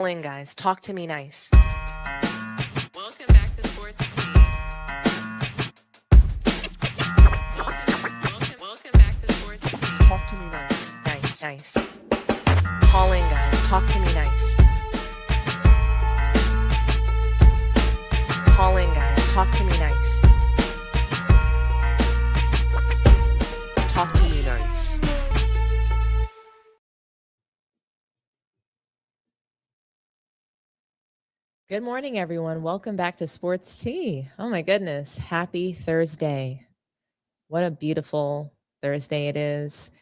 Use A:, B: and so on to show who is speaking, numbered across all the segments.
A: Guys, talk to me nice.
B: Welcome back to Sports Tea. Welcome back to Sports Tea.
A: Talk to me nice. Nice. Calling, guys, talk to me nice. Calling, guys, talk to me nice. Talk to me nice.
C: Good morning, everyone. Welcome back to Sports Tea. Oh my goodness. Happy Thursday. What a beautiful Thursday it is.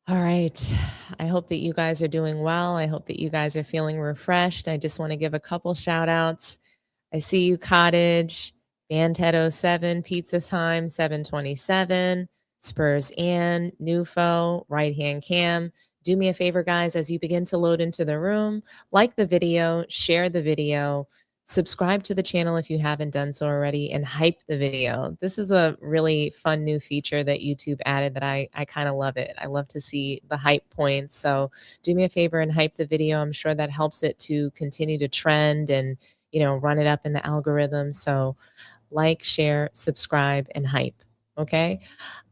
C: All right. I hope that you guys are doing well. I hope that you guys are feeling refreshed. I just want to give a couple shout outs. I see you, Cottage, Bandhead 07, Pizza Time 727, Spurs Ann, Nufo, Right Hand Cam. Do me a favor, guys, as you begin to load into the room, like the video, share the video, subscribe to the channel if you haven't done so already, and hype the video. This is a really fun new feature that YouTube added that I kind of love it. I love to see the hype points. So do me a favor and hype the video. I'm sure that helps it to continue to trend and, run it up in the algorithm. So like, share, subscribe, and hype. Okay.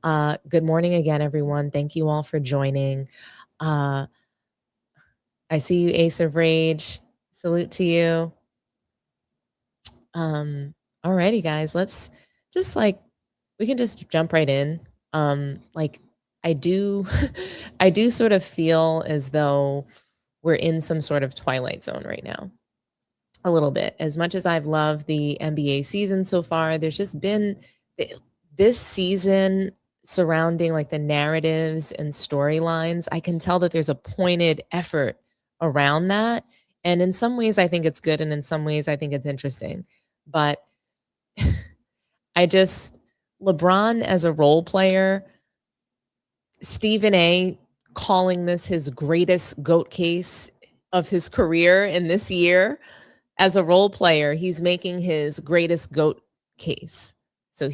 C: Good morning again, everyone. Thank you all for joining. I see you, Ace of Rage. Salute to you. Alrighty, guys. Let's just we can just jump right in. I do I do sort of feel as though we're in some sort of twilight zone right now. A little bit. As much as I've loved the NBA season so far, there's just been this season surrounding the narratives and storylines. I can tell that there's a pointed effort around that. And in some ways, I think it's good. And in some ways, I think it's interesting. But LeBron as a role player, Stephen A. calling this his greatest GOAT case of his career in this year. As a role player, he's making his greatest GOAT case. So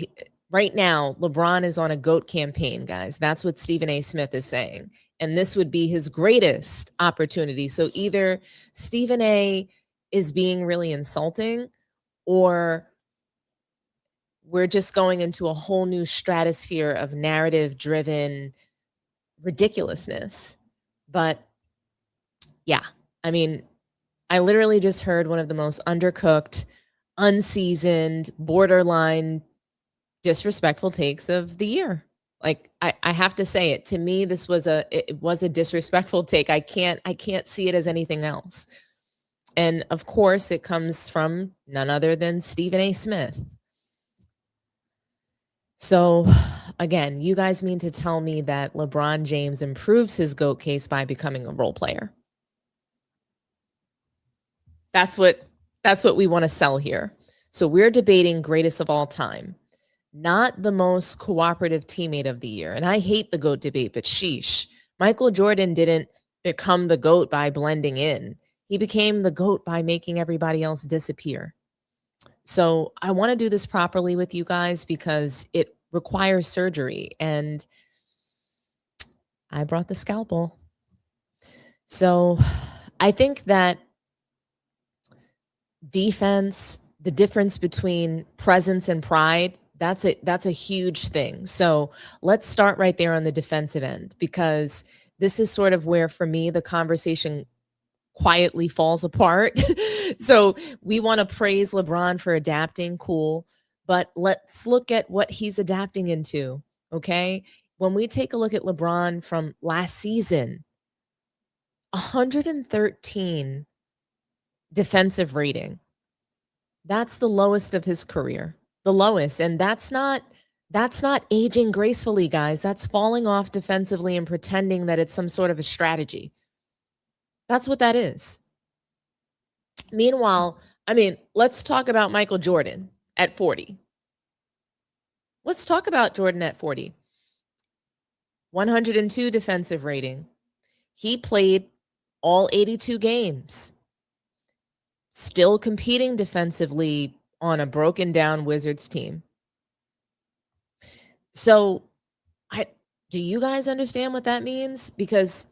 C: right now, LeBron is on a GOAT campaign, guys. That's what Stephen A. Smith is saying. And this would be his greatest opportunity. So either Stephen A. is being really insulting, or we're just going into a whole new stratosphere of narrative-driven ridiculousness. But yeah, I literally just heard one of the most undercooked, unseasoned, borderline disrespectful takes of the year. I have to say it. To me, it was a disrespectful take. I can't see it as anything else. And of course, it comes from none other than Stephen A. Smith. So again, you guys mean to tell me that LeBron James improves his GOAT case by becoming a role player? That's what we want to sell here. So we're debating greatest of all time, not the most cooperative teammate of the year. And I hate the GOAT debate, but sheesh, Michael Jordan didn't become the GOAT by blending in. He became the GOAT by making everybody else disappear. So I want to do this properly with you guys because it requires surgery. And I brought the scalpel. So I think that defense, the difference between presence and pride, that's a huge thing. So let's start right there on the defensive end, because this is sort of where, for me, the conversation quietly falls apart. So we want to praise LeBron for adapting, cool, but let's look at what he's adapting into, okay? When we take a look at LeBron from last season, 113 defensive rating. That's the lowest of his career. The lowest. And that's not aging gracefully, guys. That's falling off defensively and pretending that it's some sort of a strategy. That's what that is. Meanwhile, let's talk about Michael Jordan at 40. Let's talk about Jordan at 40. 102 defensive rating. He played all 82 games. Still competing defensively on a broken down Wizards team. So do you guys understand what that means? Because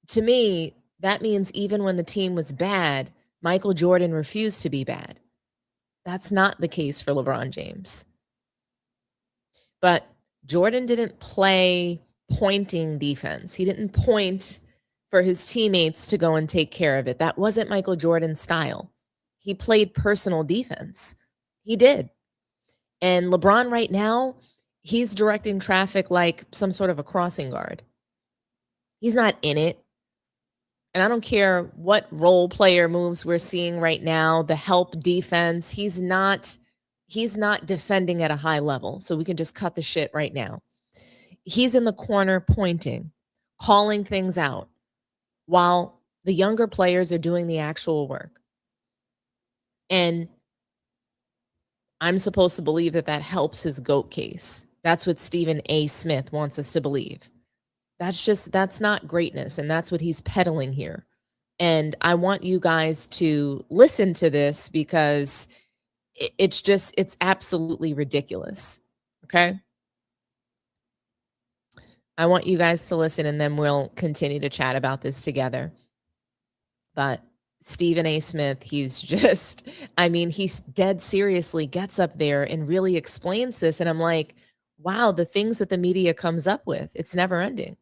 C: to me, that means even when the team was bad, Michael Jordan refused to be bad. That's not the case for LeBron James. But Jordan didn't play pointing defense. He didn't point for his teammates to go and take care of it. That wasn't Michael Jordan's style. He played personal defense. He did. And LeBron right now, he's directing traffic like some sort of a crossing guard. He's not in it. And I don't care what role player moves we're seeing right now, the help defense, he's not defending at a high level. So we can just cut the shit right now. He's in the corner pointing, calling things out while the younger players are doing the actual work. And I'm supposed to believe that that helps his GOAT case. That's what Stephen A. Smith wants us to believe. That's not greatness. And that's what he's peddling here. And I want you guys to listen to this because it's absolutely ridiculous. Okay. I want you guys to listen and then we'll continue to chat about this together. But Stephen A. Smith, he's dead seriously gets up there and really explains this. And I'm like, wow, the things that the media comes up with, it's never ending.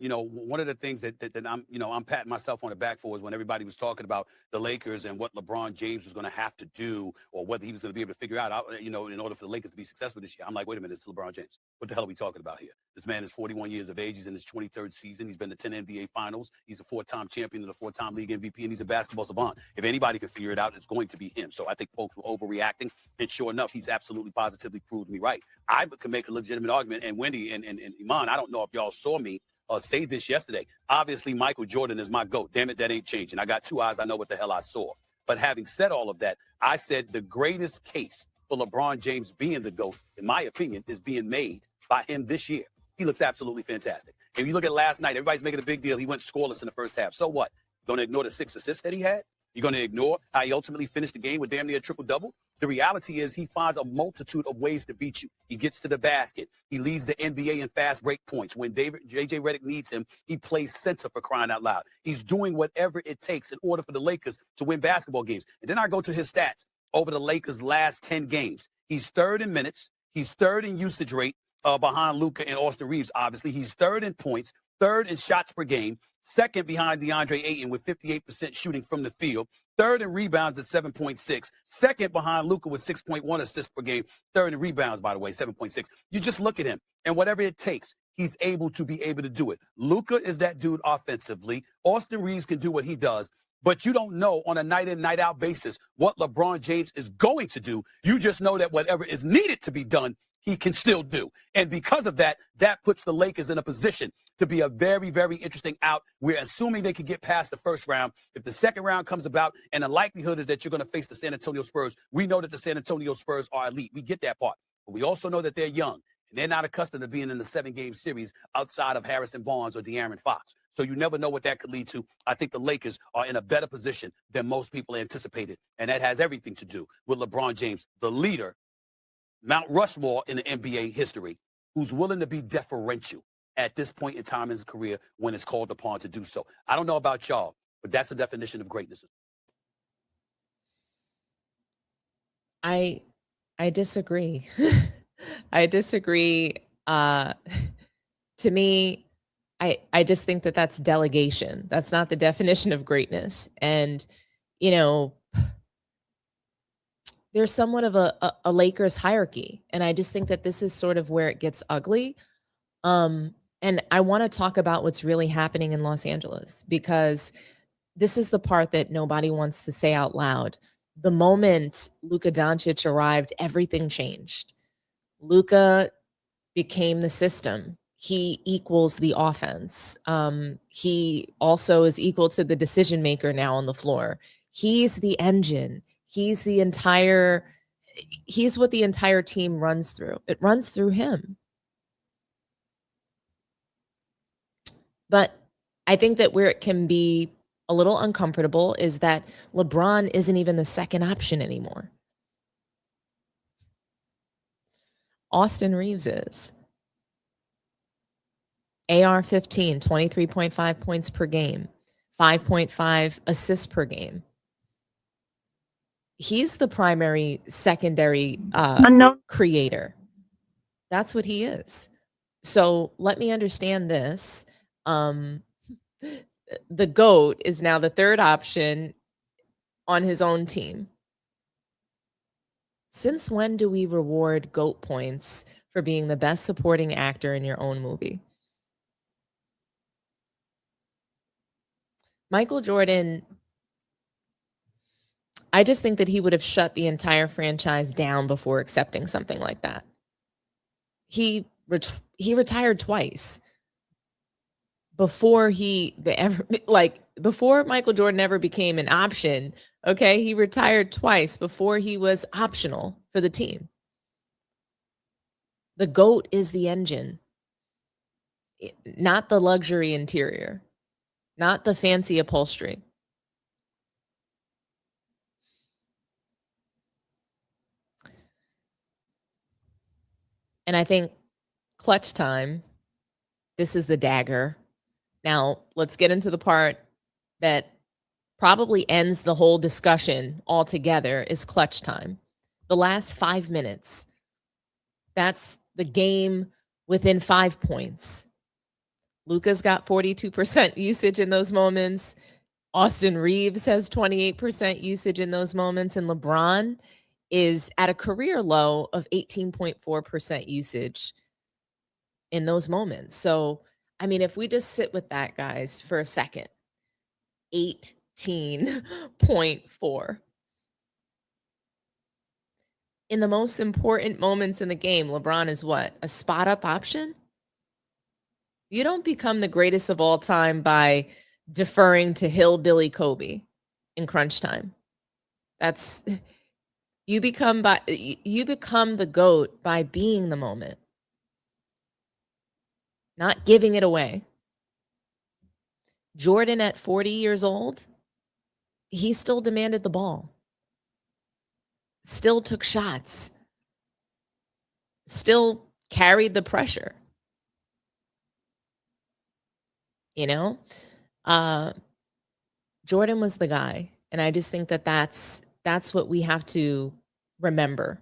D: One of the things that I'm patting myself on the back for is when everybody was talking about the Lakers and what LeBron James was going to have to do or whether he was going to be able to figure out, in order for the Lakers to be successful this year. I'm like, wait a minute, it's LeBron James. What the hell are we talking about here? This man is 41 years of age. He's in his 23rd season. He's been to 10 NBA finals. He's a 4-time champion and a 4-time league MVP, and he's a basketball savant. If anybody can figure it out, it's going to be him. So I think folks were overreacting. And sure enough, he's absolutely positively proved me right. I can make a legitimate argument. And Wendy and Iman, I don't know if y'all saw me say this yesterday. Obviously, Michael Jordan is my GOAT. Damn it, that ain't changing. I got 2 eyes. I know what the hell I saw. But having said all of that, I said the greatest case for LeBron James being the GOAT, in my opinion, is being made by him this year. He looks absolutely fantastic. If you look at last night, everybody's making a big deal. He went scoreless in the first half. So what? Going to ignore the 6 assists that he had? You're going to ignore how he ultimately finished the game with damn near a triple-double? The reality is he finds a multitude of ways to beat you. He gets to the basket. He leads the NBA in fast break points. When J.J. Redick needs him, he plays center for crying out loud. He's doing whatever it takes in order for the Lakers to win basketball games. And then I go to his stats over the Lakers' last 10 games. He's third in minutes. He's third in usage rate behind Luka and Austin Reaves, obviously. He's third in points, third in shots per game, second behind DeAndre Ayton with 58% shooting from the field, third in rebounds at 7.6, second behind Luka with 6.1 assists per game, third in rebounds, by the way, 7.6. You just look at him, and whatever it takes, he's able to be able to do it. Luka is that dude offensively. Austin Reaves can do what he does, but you don't know on a night-in, night-out basis what LeBron James is going to do. You just know that whatever is needed to be done, he can still do. And because of that, that puts the Lakers in a position to be a very, very interesting out. We're assuming they can get past the first round. If the second round comes about, and the likelihood is that you're going to face the San Antonio Spurs, we know that the San Antonio Spurs are elite. We get that part. But we also know that they're young, and they're not accustomed to being in the 7-game series outside of Harrison Barnes or De'Aaron Fox. So you never know what that could lead to. I think the Lakers are in a better position than most people anticipated, and that has everything to do with LeBron James, the leader, Mount Rushmore in the NBA history, who's willing to be deferential at this point in time in his career when it's called upon to do so. I don't know about y'all, but that's the definition of greatness.
C: I disagree. I disagree. To me, I just think that that's delegation. That's not the definition of greatness. And, there's somewhat of a Lakers hierarchy. And I just think that this is sort of where it gets ugly. And I want to talk about what's really happening in Los Angeles, because this is the part that nobody wants to say out loud. The moment Luka Dončić arrived, everything changed. Luka became the system. He equals the offense. He also is equal to the decision maker now on the floor. He's the engine. He's what the entire team runs through. It runs through him. But I think that where it can be a little uncomfortable is that LeBron isn't even the second option anymore. Austin Reaves is. AR-15, 23.5 points per game. 5.5 assists per game. He's the primary, secondary creator. That's what he is. So let me understand this. The GOAT is now the third option on his own team. Since when do we reward GOAT points for being the best supporting actor in your own movie? Michael Jordan, I just think that he would have shut the entire franchise down before accepting something like that. He retired twice before before Michael Jordan ever became an option. Okay, he retired twice before he was optional for the team. The GOAT is the engine, not the luxury interior, not the fancy upholstery. And I think clutch time, this is the dagger. Now, let's get into the part that probably ends the whole discussion altogether, is clutch time. The last 5 minutes. That's the game within 5 points. Luka's got 42% usage in those moments. Austin Reaves has 28% usage in those moments. And LeBron is at a career low of 18.4% usage in those moments. So, I mean, if we just sit with that, guys, for a second, 18.4. In the most important moments in the game, LeBron is what? A spot up option? You don't become the greatest of all time by deferring to hillbilly Kobe in crunch time. You become the GOAT by being the moment, not giving it away. Jordan at 40 years old, he still demanded the ball, still took shots, still carried the pressure. You know, Jordan was the guy. And I just think that that's what we have to remember.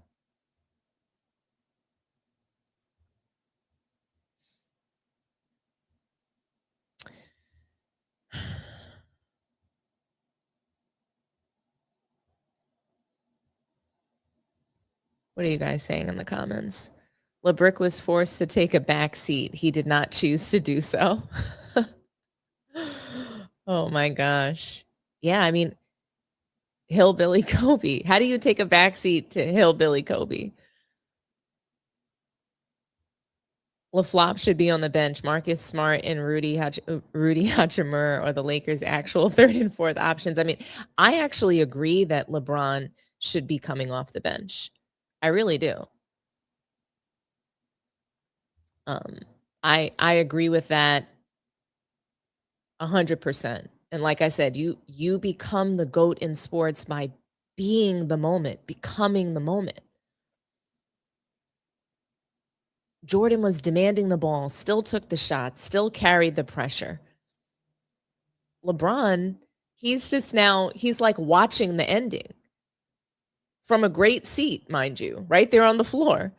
C: What are you guys saying in the comments? LeBrick was forced to take a back seat. He did not choose to do so. Oh my gosh. Yeah, I mean, hillbilly Kobe. How do you take a back seat to hillbilly Kobe? LaFlop should be on the bench. Marcus Smart and Rudy Hachimura are the Lakers' actual third and fourth options. I mean, I actually agree that LeBron should be coming off the bench. I really do. I agree with that 100%. And like I said, you become the GOAT in sports by being the moment, becoming the moment. Jordan was demanding the ball, still took the shots, still carried the pressure. LeBron, he's like watching the ending from a great seat, mind you, right there on the floor.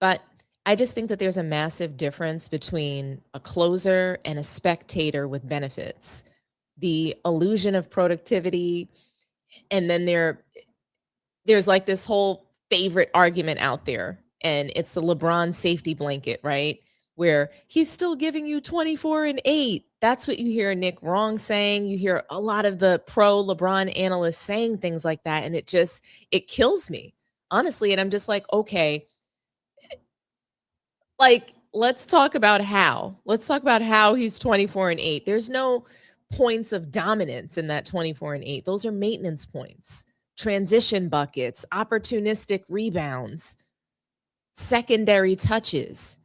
C: But I just think that there's a massive difference between a closer and a spectator with benefits. The illusion of productivity, and then there's like this whole favorite argument out there, and it's the LeBron safety blanket, right? Where he's still giving you 24 and 8. That's what you hear Nick Wrong saying. You hear a lot of the pro LeBron analysts saying things like that, and it kills me, honestly. And I'm just like, okay, like, let's talk about how he's 24 and 8. There's no points of dominance in that 24 and 8. Those are maintenance points, transition buckets, opportunistic rebounds, secondary touches.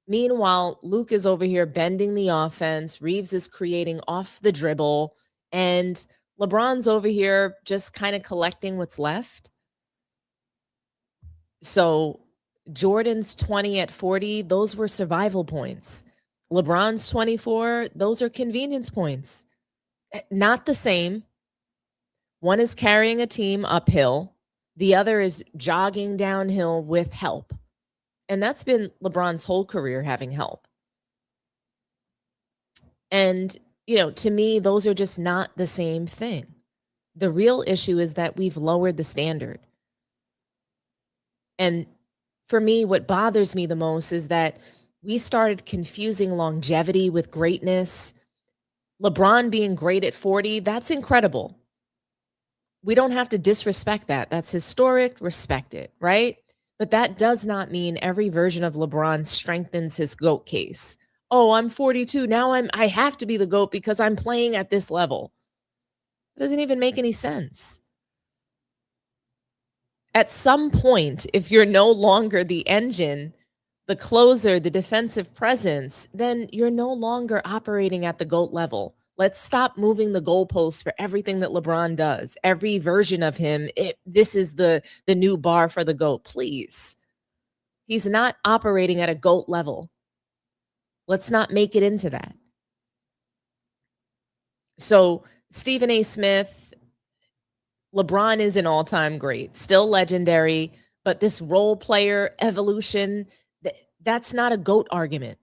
C: Meanwhile, Luke is over here bending the offense. Reeves is creating off the dribble, and LeBron's over here just kind of collecting what's left. So Jordan's 20 at 40, those were survival points. LeBron's 24. Those are convenience points. Not the same. One is carrying a team uphill. The other is jogging downhill with help. And that's been LeBron's whole career, having help. And, to me, those are just not the same thing. The real issue is that we've lowered the standard. And for me, what bothers me the most is that we started confusing longevity with greatness. LeBron being great at 40, that's incredible. We don't have to disrespect that. That's historic, respect it, right? But that does not mean every version of LeBron strengthens his GOAT case. Oh, I'm 42. Now I have to be the GOAT because I'm playing at this level. It doesn't even make any sense. At some point, if you're no longer the engine, the closer, the defensive presence, then you're no longer operating at the GOAT level. Let's stop moving the goalposts for everything that LeBron does. Every version of him, this is the new bar for the GOAT. Please. He's not operating at a GOAT level. Let's not make it into that. So Stephen A. Smith, LeBron is an all-time great, still legendary, but this role player evolution, that's not a GOAT argument.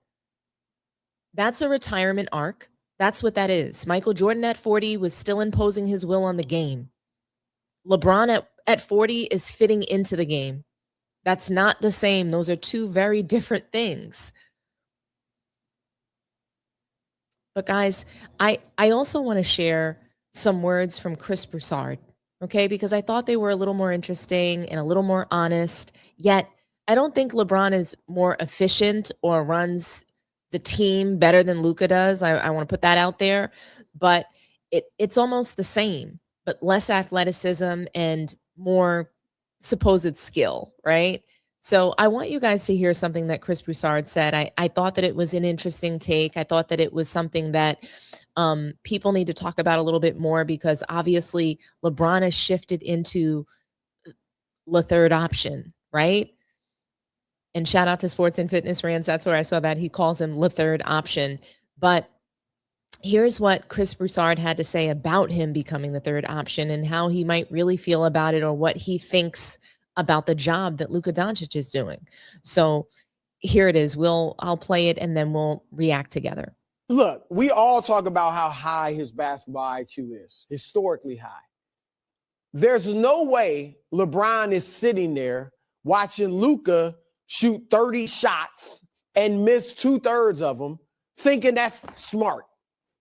C: That's a retirement arc. That's what that is. Michael Jordan at 40 was still imposing his will on the game. LeBron at 40 is fitting into the game. That's not the same. Those are two very different things. But guys, I also want to share some words from Chris Broussard, okay? Because I thought they were a little more interesting and a little more honest. Yet, I don't think LeBron is more efficient or runs the team better than Luka does. I want to put that out there. But it's almost the same, but less athleticism and more supposed skill, right? So I want you guys to hear something that Chris Broussard said. I thought that it was an interesting take. I thought that it was something that people need to talk about a little bit more, because obviously LeBron has shifted into the third option, right? And shout out to Sports and Fitness Rants. That's where I saw that. He calls him the third option. But here's what Chris Broussard had to say about him becoming the third option and how he might really feel about it, or what he thinks about the job that Luka Dončić is doing. So here it is. I'll play it and then we'll react together.
E: Look, we all talk about how high his basketball IQ is, historically high. There's no way LeBron is sitting there watching Luka shoot 30 shots and miss 2/3 of them, thinking that's smart.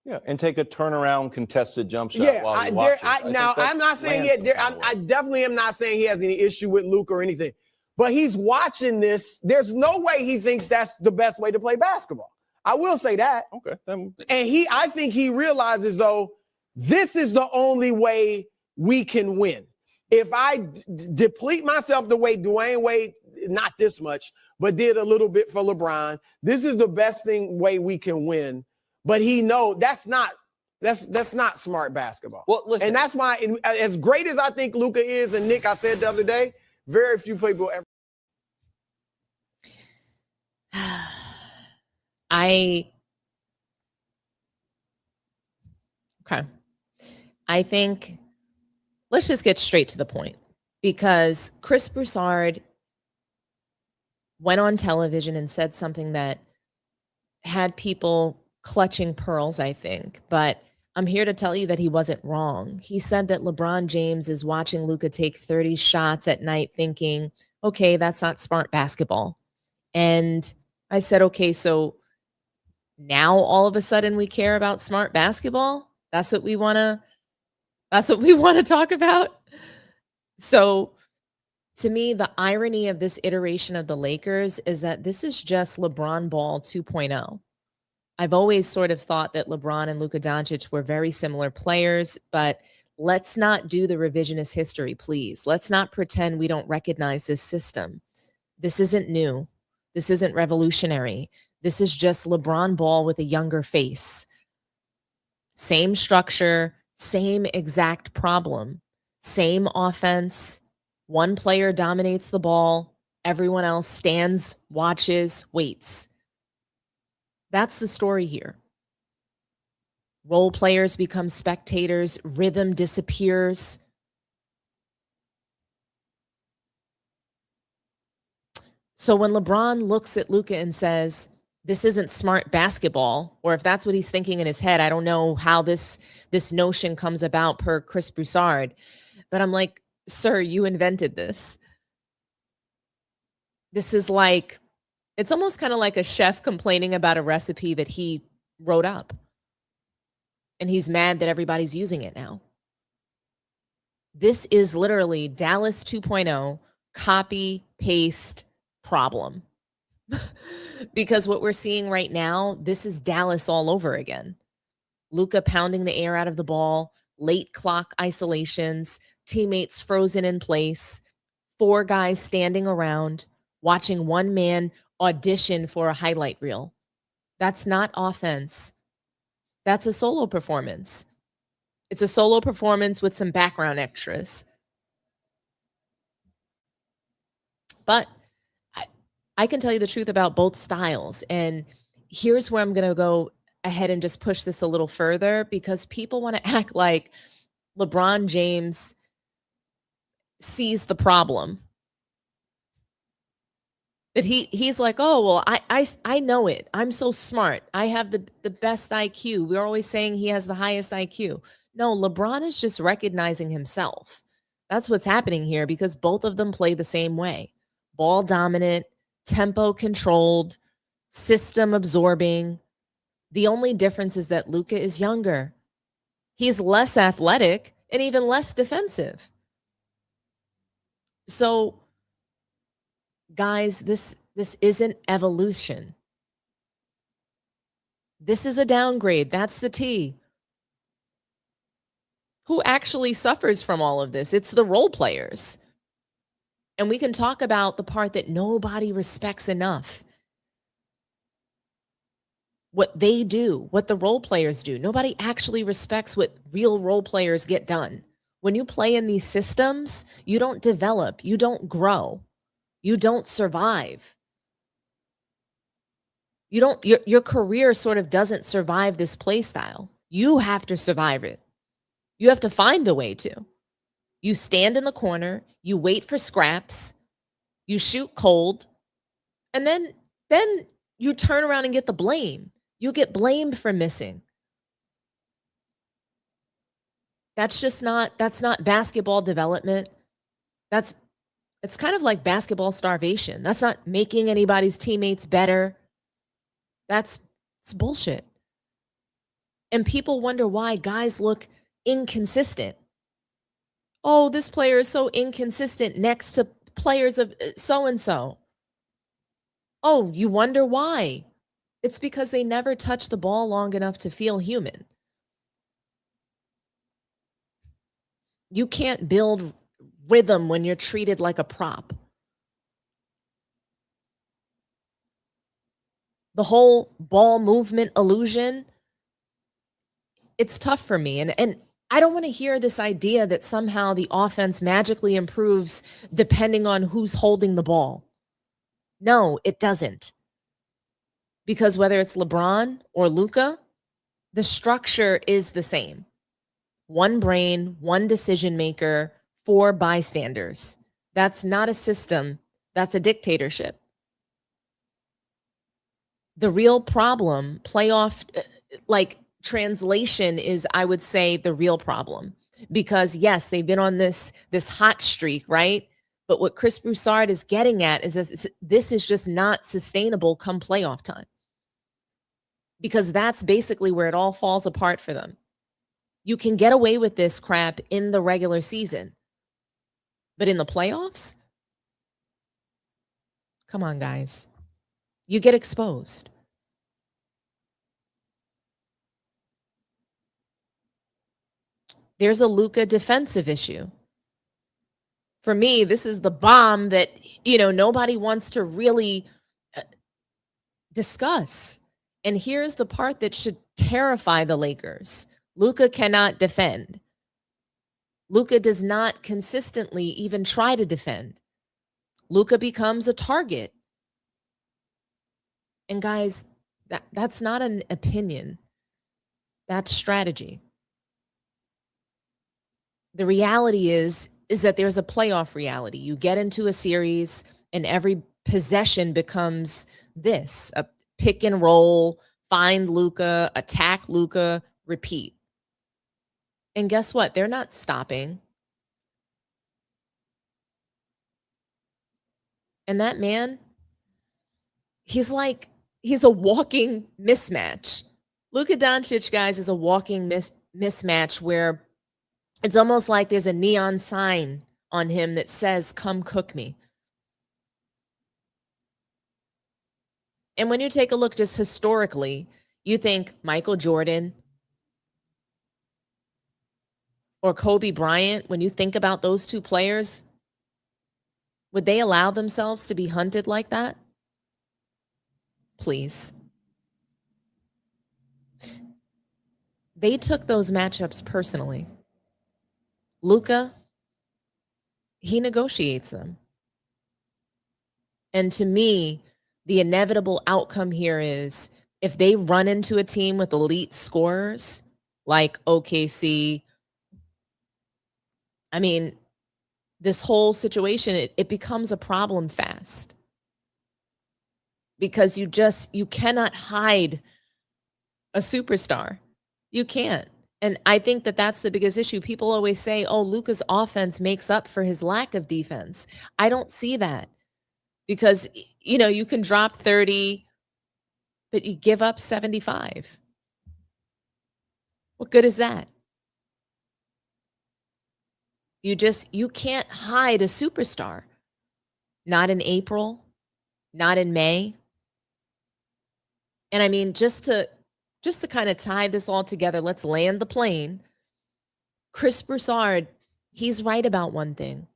F: Yeah, and take a turnaround contested jump shot while you watch it.
E: I'm not saying I definitely am not saying he has any issue with Luka or anything, but he's watching this. There's no way he thinks that's the best way to play basketball. I will say that.
F: Okay.
E: And I think he realizes, though, this is the only way we can win. If I deplete myself the way Dwayne Wade, not this much, but did a little bit for LeBron, this is the best way we can win. But he knows that's not smart basketball.
F: Well, listen,
E: and that's why, as great as I think Luka is, and Nick, I said the other day, very few people ever.
C: I think let's just get straight to the point, because Chris Broussard went on television and said something that had people clutching pearls, I think. But I'm here to tell you that he wasn't wrong. He said that LeBron James is watching Luka take 30 shots at night thinking, okay, that's not smart basketball. And I said, okay, so now all of a sudden we care about smart basketball? That's what we want to talk about? So to me, the irony of this iteration of the Lakers is that this is just LeBron Ball 2.0. I've always sort of thought that LeBron and Luka Dončić were very similar players, but let's not do the revisionist history, please. Let's not pretend we don't recognize this system. This isn't new. This isn't revolutionary. This is just LeBron Ball with a younger face. Same structure, same exact problem, same offense. One player dominates the ball. Everyone else stands, watches, waits. That's the story here. Role players become spectators, rhythm disappears. So when LeBron looks at Luka and says, this isn't smart basketball, or if that's what he's thinking in his head, I don't know how this notion comes about per Chris Broussard. But I'm like, sir, you invented this. This is like, it's almost kind of like a chef complaining about a recipe that he wrote up. And he's mad that everybody's using it now. This is literally Dallas 2.0 copy paste problem. Because what we're seeing right now, this is Dallas all over again. Luka pounding the air out of the ball, late clock isolations, teammates frozen in place, 4 guys standing around, watching one man audition for a highlight reel. That's not offense. That's a solo performance. It's a solo performance with some background extras. But I can tell you the truth about both styles. And here's where I'm going to go ahead and just push this a little further, because people want to act like LeBron James sees the problem. That he's like, oh, well, I know it. I'm so smart. I have the best IQ. We're always saying he has the highest IQ. No, LeBron is just recognizing himself. That's what's happening here, because both of them play the same way. Ball dominant, tempo controlled, system absorbing. The only difference is that Luka is younger. He's less athletic and even less defensive. So, guys, this isn't evolution. This is a downgrade. That's the T. Who actually suffers from all of this? It's the role players. And we can talk about the part that nobody respects enough. What they do, what the role players do. Nobody actually respects what real role players get done. When you play in these systems, you don't develop, you don't grow, you don't survive. You don't, your career sort of doesn't survive this play style. You have to survive it. You have to find a way to. You stand in the corner, you wait for scraps, you shoot cold, and then you turn around and get the blame. You get blamed for missing. That's not basketball development. It's kind of like basketball starvation. That's not making anybody's teammates better. It's bullshit. And people wonder why guys look inconsistent. Oh, this player is so inconsistent next to players of so-and-so. Oh, you wonder why? It's because they never touch the ball long enough to feel human. You can't build rhythm when you're treated like a prop. The whole ball movement illusion, it's tough for me. And I don't want to hear this idea that somehow the offense magically improves depending on who's holding the ball. No, it doesn't. Because whether it's LeBron or Luka, the structure is the same. One brain, one decision maker, 4 bystanders. That's not a system. That's a dictatorship. The real problem, playoff, translation is, I would say, the real problem. Because yes, they've been on this hot streak, right? But what Chris Broussard is getting at is that this is just not sustainable come playoff time. Because that's basically where it all falls apart for them. You can get away with this crap in the regular season. But in the playoffs? Come on, guys. You get exposed. There's a Luka defensive issue. For me, this is the bomb that, nobody wants to really discuss. And here's the part that should terrify the Lakers. Luka cannot defend. Luka does not consistently even try to defend. Luka becomes a target. And guys, That's not an opinion. That's strategy. The reality is that there's a playoff reality. You get into a series and every possession becomes this, a pick and roll, find Luka, attack Luka, repeat. And guess what? They're not stopping. And that man, he's a walking mismatch. Luka Dončić, guys, is a walking mismatch where it's almost like there's a neon sign on him that says, "Come cook me." And when you take a look just historically, you think Michael Jordan or Kobe Bryant, when you think about those two players, would they allow themselves to be hunted like that? Please. They took those matchups personally. Luka, he negotiates them. And to me, the inevitable outcome here is if they run into a team with elite scorers like OKC, I mean, this whole situation, it becomes a problem fast. Because you cannot hide a superstar. You can't. And I think that that's the biggest issue. People always say, oh, Luka's offense makes up for his lack of defense. I don't see that because, you can drop 30, but you give up 75. What good is that? You can't hide a superstar. Not in April, not in May. And I mean, just to kind of tie this all together, let's land the plane. Chris Broussard, he's right about one thing.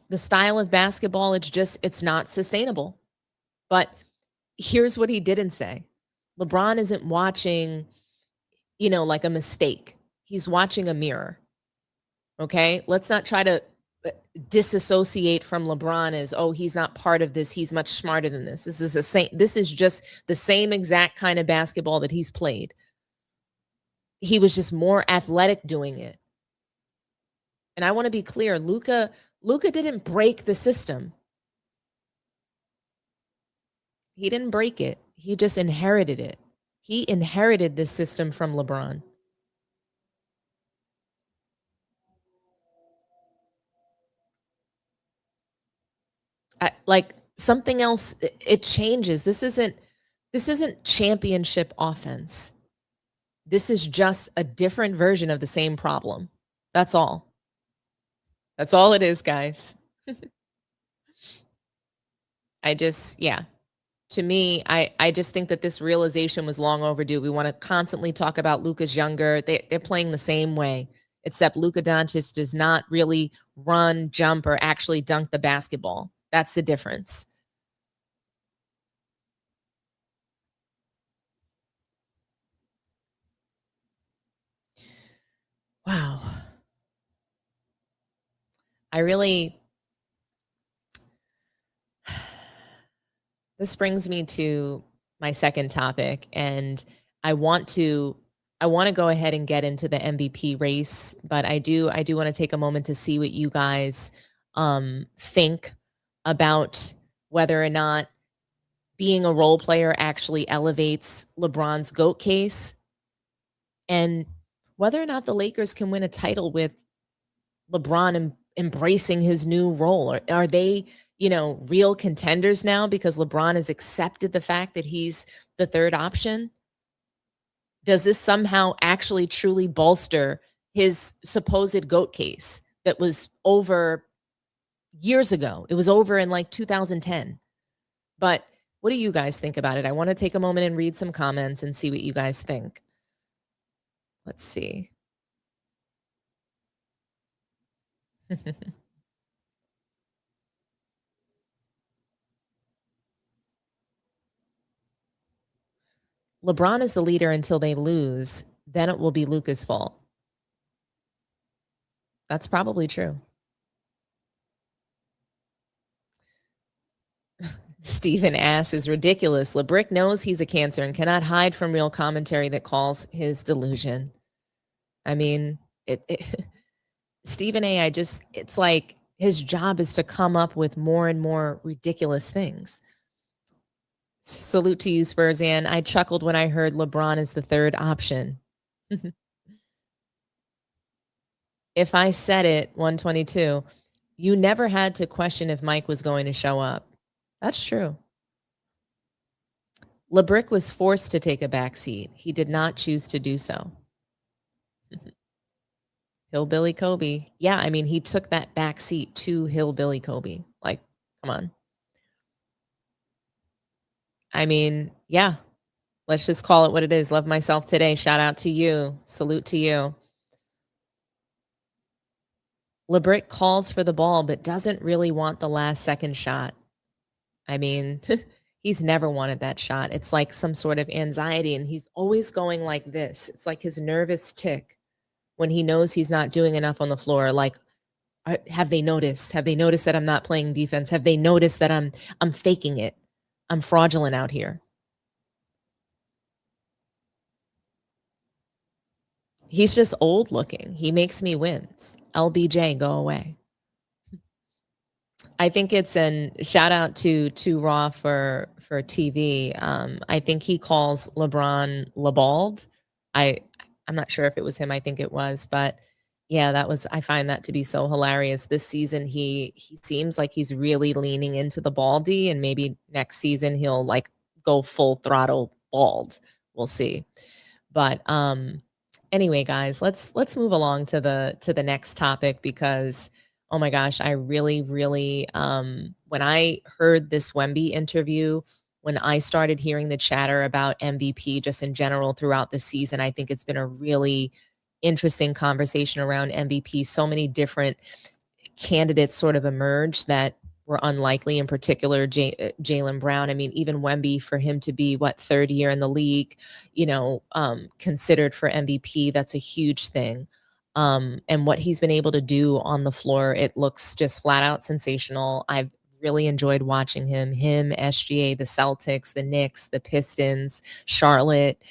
C: The style of basketball, it's not sustainable. But here's what he didn't say. LeBron isn't watching, like a mistake. He's watching a mirror. Okay? Let's not try to disassociate from LeBron as, oh, he's not part of this. He's much smarter than this. This is just the same exact kind of basketball that he's played. He was just more athletic doing it. And I want to be clear, Luka didn't break the system. He didn't break it. He just inherited it. He inherited this system from LeBron. Like something else, it changes. This isn't championship offense. This is just a different version of the same problem. That's all. That's all it is, guys. To me, I just think that this realization was long overdue. We want to constantly talk about Luka's younger. They're playing the same way, except Luka Dončić does not really run, jump, or actually dunk the basketball. That's the difference. Wow. This brings me to my second topic, and I want to go ahead and get into the MVP race, but I do want to take a moment to see what you guys think about whether or not being a role player actually elevates LeBron's GOAT case, and whether or not the Lakers can win a title with LeBron embracing his new role. Or are they, real contenders now because LeBron has accepted the fact that he's the third option? Does this somehow actually truly bolster his supposed GOAT case that was over years ago? It was over in like 2010. But what do you guys think about it? I want to take a moment and read some comments and see what you guys think. Let's see. LeBron is the leader until they lose. Then it will be Luka's fault. That's probably true. Stephen Ass is ridiculous. LeBrick knows he's a cancer and cannot hide from real commentary that calls his delusion. I mean, Stephen A, it's like his job is to come up with more and more ridiculous things. Salute to you, Spurs. And I chuckled when I heard LeBron is the third option. If I said it, 122, you never had to question if Mike was going to show up. That's true. LeBrick was forced to take a back seat. He did not choose to do so. Hillbilly Kobe. Yeah, I mean, he took that back seat to Hillbilly Kobe. Like, come on. I mean, yeah. Let's just call it what it is. Love myself today. Shout out to you. Salute to you. LeBrick calls for the ball, but doesn't really want the last second shot. I mean, he's never wanted that shot. It's like some sort of anxiety, and he's always going like this. It's like his nervous tick when he knows he's not doing enough on the floor. Like, have they noticed? Have they noticed that I'm not playing defense? Have they noticed that I'm faking it? I'm fraudulent out here. He's just old looking. He makes me wince. LBJ, go away. I think it's an shout out to Raw for TV. I think he calls LeBron LeBald. I'm not sure if it was him. I think it was, but yeah, I find that to be so hilarious. This season, he seems like he's really leaning into the baldy, and maybe next season he'll like go full throttle bald. We'll see. But anyway, guys, let's move along to the next topic, because oh my gosh, I really, really, when I heard this Wemby interview, when I started hearing the chatter about MVP just in general throughout the season, I think it's been a really interesting conversation around MVP. So many different candidates sort of emerged that were unlikely, in particular, Jaylen Brown. I mean, even Wemby, for him to be, third year in the league, considered for MVP, that's a huge thing. And what he's been able to do on the floor, it looks just flat out sensational. I've really enjoyed watching him, SGA, the Celtics, the Knicks, the Pistons, Charlotte.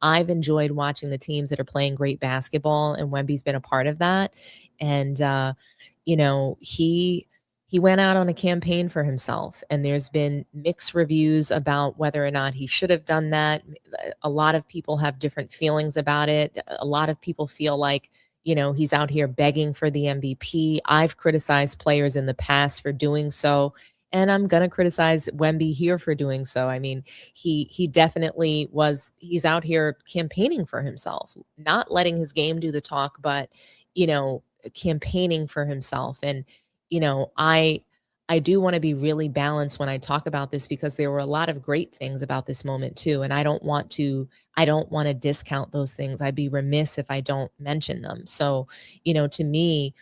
C: I've enjoyed watching the teams that are playing great basketball, and Wemby's been a part of that. And, he went out on a campaign for himself, and there's been mixed reviews about whether or not he should have done that. A lot of people have different feelings about it. A lot of people feel like, he's out here begging for the MVP. I've criticized players in the past for doing so, and I'm going to criticize Wemby here for doing so. I mean, he definitely he's out here campaigning for himself, not letting his game do the talk, but, campaigning for himself. And, I do want to be really balanced when I talk about this, because there were a lot of great things about this moment too. And I don't want to discount those things. I'd be remiss if I don't mention them. So, to me,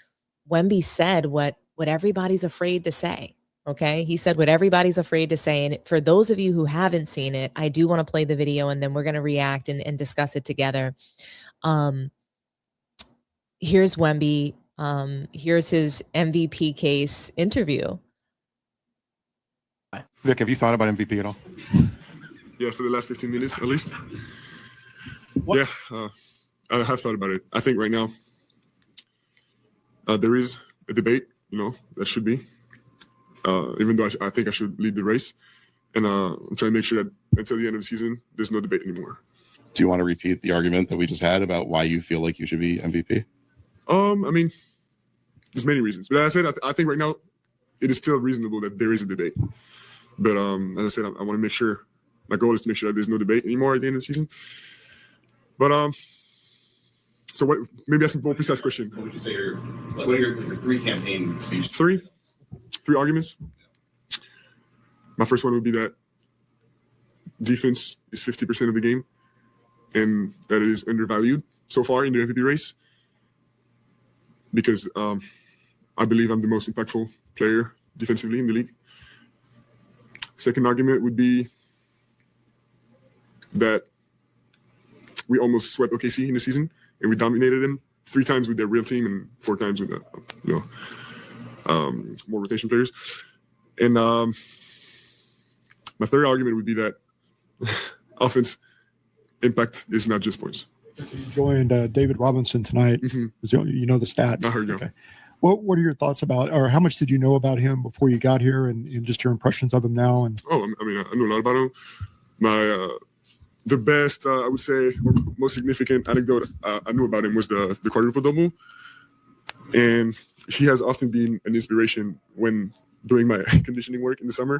C: Wemby said what everybody's afraid to say. Okay. He said what everybody's afraid to say. And for those of you who haven't seen it, I do want to play the video, and then we're going to react and discuss it together. Here's Wemby. Here's his MVP case interview.
G: Vic, have you thought about MVP at all?
H: Yeah, for the last 15 minutes at least.
G: What?
H: Yeah, I have thought about it. I think right now there is a debate, that should be, even though I think I should lead the race. And I'm trying to make sure that until the end of the season, there's no debate anymore.
G: Do you want to repeat the argument that we just had about why you feel like you should be MVP?
H: I mean, there's many reasons. But as I said, I think right now it is still reasonable that there is a debate. But as I said, I want to make sure, my goal is to make sure that there's no debate anymore at the end of the season. But so what? Maybe ask a more precise question.
G: What would you say what are your three campaign speeches?
H: Three arguments. My first one would be that defense is 50% of the game, and that it is undervalued so far in the MVP race. Because I believe I'm the most impactful player defensively in the league. Second argument would be that we almost swept OKC in the season, and we dominated them 3 times with their real team and 4 times with more rotation players. And My third argument would be that offense impact is not just points.
I: You joined David Robinson tonight. You know the stat.
H: I heard you.
I: Okay. What are your thoughts about, or how much did you know about him before you got here, and just your impressions of him now? And
H: I mean, I know a lot about him. The best, I would say, or most significant anecdote I knew about him was the quadruple double, and he has often been an inspiration when doing my conditioning work in the summer.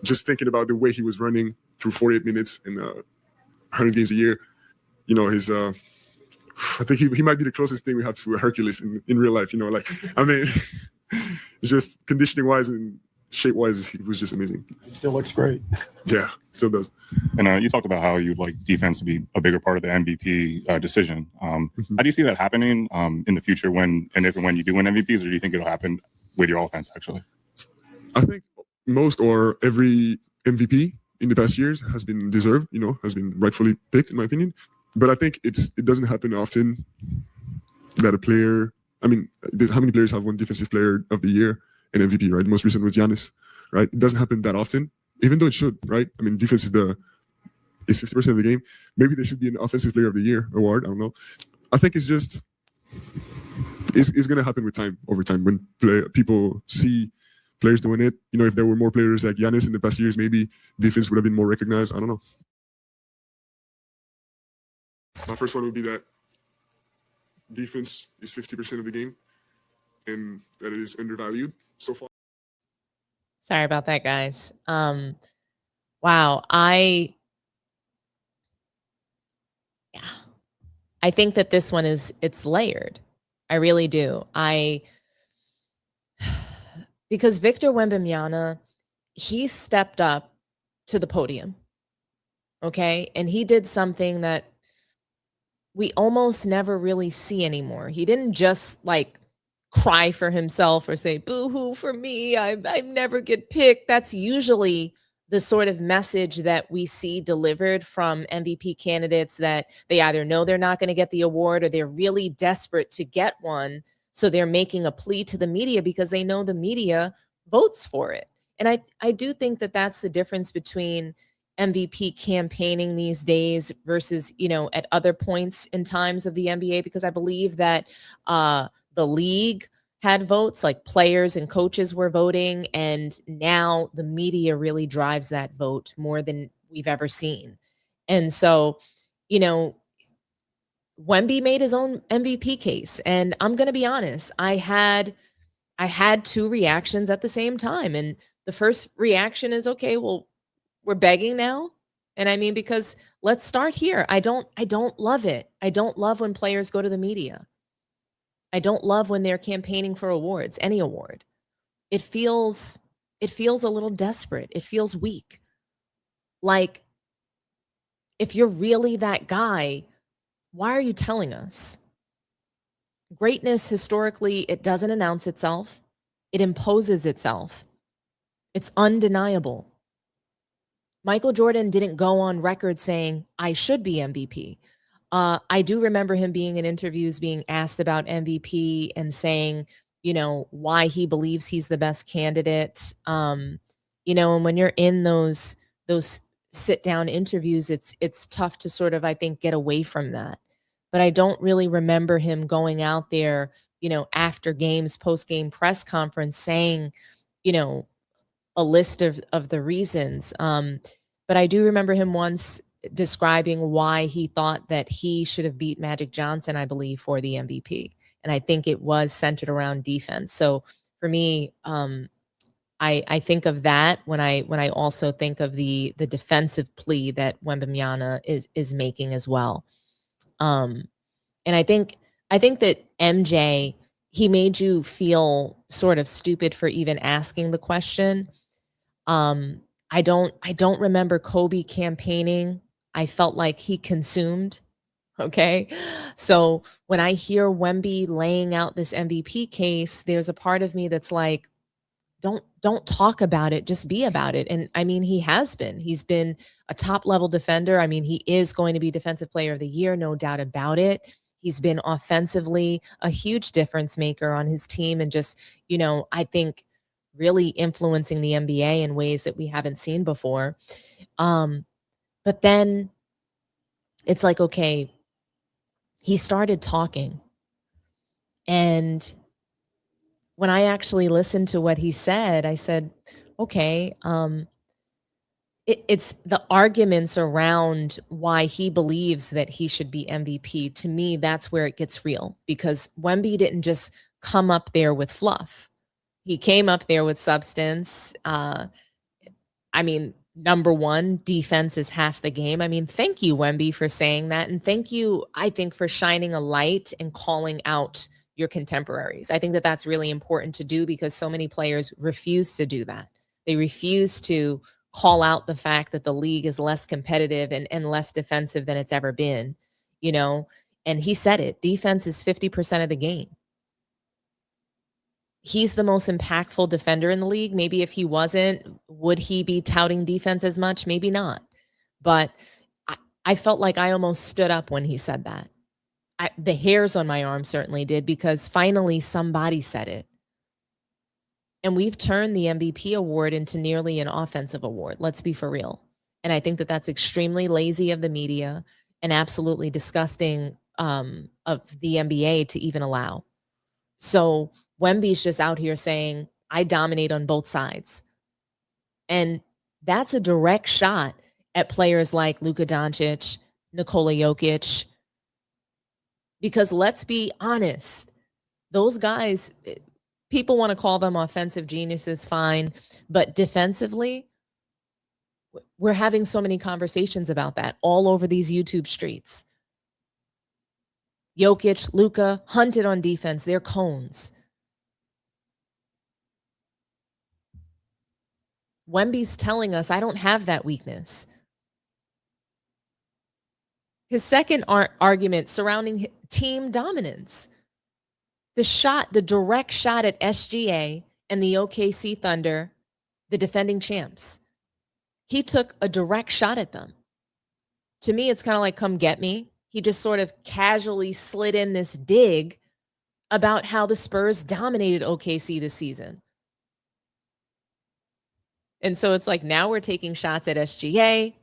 H: Just thinking about the way he was running through 48 minutes and 100 games a year, you know, his. I think he might be the closest thing we have to a Hercules in real life. You know, like, I mean, just conditioning wise and shape wise, he was just amazing.
I: he still looks great.
H: Yeah, still does.
G: And you talked about how you'd like defense to be a bigger part of the MVP decision. How do you see that happening in the future when you do win MVPs, or do you think it'll happen with your offense actually?
H: I think most or every MVP in the past years has been deserved, you know, has been rightfully picked, in my opinion. But I think it doesn't happen often that a player, I mean, how many players have won Defensive Player of the Year and MVP, right? The most recent was Giannis, right? It doesn't happen that often, even though it should, right? I mean, defense is 50% of the game. Maybe there should be an Offensive Player of the Year award. I don't know. I think it's going to happen with time, over time, when people see players doing it. You know, if there were more players like Giannis in the past years, maybe defense would have been more recognized. I don't know. My first one would be that defense is 50% of the game and that it is undervalued so far.
C: Sorry about that, guys. Wow. I think that this one it's layered. I really do. Because Victor Wembanyama, he stepped up to the podium. Okay? And he did something that we almost never really see anymore. He didn't just like cry for himself or say, boo-hoo for me, I never get picked. That's usually the sort of message that we see delivered from MVP candidates, that they either know they're not going to get the award or they're really desperate to get one. So they're making a plea to the media because they know the media votes for it. And I do think that that's the difference between MVP campaigning these days versus, you know, at other points in times of the NBA, because I believe that the league had votes, like players and coaches were voting, and now the media really drives that vote more than we've ever seen. And so, you know, Wemby made his own MVP case, and I'm going to be honest, I had two reactions at the same time, and the first reaction is, okay, well, we're begging now. And I mean, because let's start here. I don't love it. I don't love when players go to the media. I don't love when they're campaigning for awards, any award. It feels a little desperate. It feels weak. Like, if you're really that guy, why are you telling us? Greatness, historically, it doesn't announce itself. It imposes itself. It's undeniable. Michael Jordan didn't go on record saying, I should be MVP. I do remember him being in interviews being asked about MVP and saying, you know, why he believes he's the best candidate. You know, and when you're in those sit down interviews, it's tough to sort of, I think, get away from that. But I don't really remember him going out there, you know, after games, post-game press conference saying, you know, a list of the reasons. But I do remember him once describing why he thought that he should have beat Magic Johnson, I believe, for the MVP. And I think it was centered around defense. So for me, I think of that when I also think of the defensive plea that Wembanyama is making as well. And I think that MJ, he made you feel sort of stupid for even asking the question. I don't remember Kobe campaigning. I felt like he consumed. Okay. So when I hear Wemby laying out this MVP case, there's a part of me that's like, don't talk about it, just be about it. And I mean, he's been a top level defender. I mean, he is going to be Defensive Player of the Year, no doubt about it. He's been offensively a huge difference maker on his team. And just, you know, I think really influencing the NBA in ways that we haven't seen before. But then it's like, okay, he started talking. And when I actually listened to what he said, I said, okay, it's the arguments around why he believes that he should be MVP. To me, that's where it gets real, because Wemby didn't just come up there with fluff. He came up there with substance. I mean, number one, defense is half the game. I mean, thank you, Wemby, for saying that. And thank you, I think, for shining a light and calling out your contemporaries. I think that that's really important to do, because so many players refuse to do that. They refuse to call out the fact that the league is less competitive and less defensive than it's ever been, you know? And he said it, defense is 50% of the game. He's the most impactful defender in the league. Maybe if he wasn't, would he be touting defense as much? Maybe not. But I felt like I almost stood up when he said that. The hairs on my arm certainly did, because finally somebody said it. And we've turned the MVP award into nearly an offensive award. Let's be for real. And I think that that's extremely lazy of the media and absolutely disgusting of the NBA to even allow. So Wemby's just out here saying, I dominate on both sides. And that's a direct shot at players like Luka Dončić, Nikola Jokic. Because let's be honest, those guys, people want to call them offensive geniuses, fine. But defensively, we're having so many conversations about that all over these YouTube streets. Jokic, Luka, hunted on defense. They're cones. Wemby's telling us, I don't have that weakness. His second argument surrounding team dominance. The direct shot at SGA and the OKC Thunder, the defending champs. He took a direct shot at them. To me, it's kind of like, come get me. He just sort of casually slid in this dig about how the Spurs dominated OKC this season. And so it's like, now we're taking shots at SGA,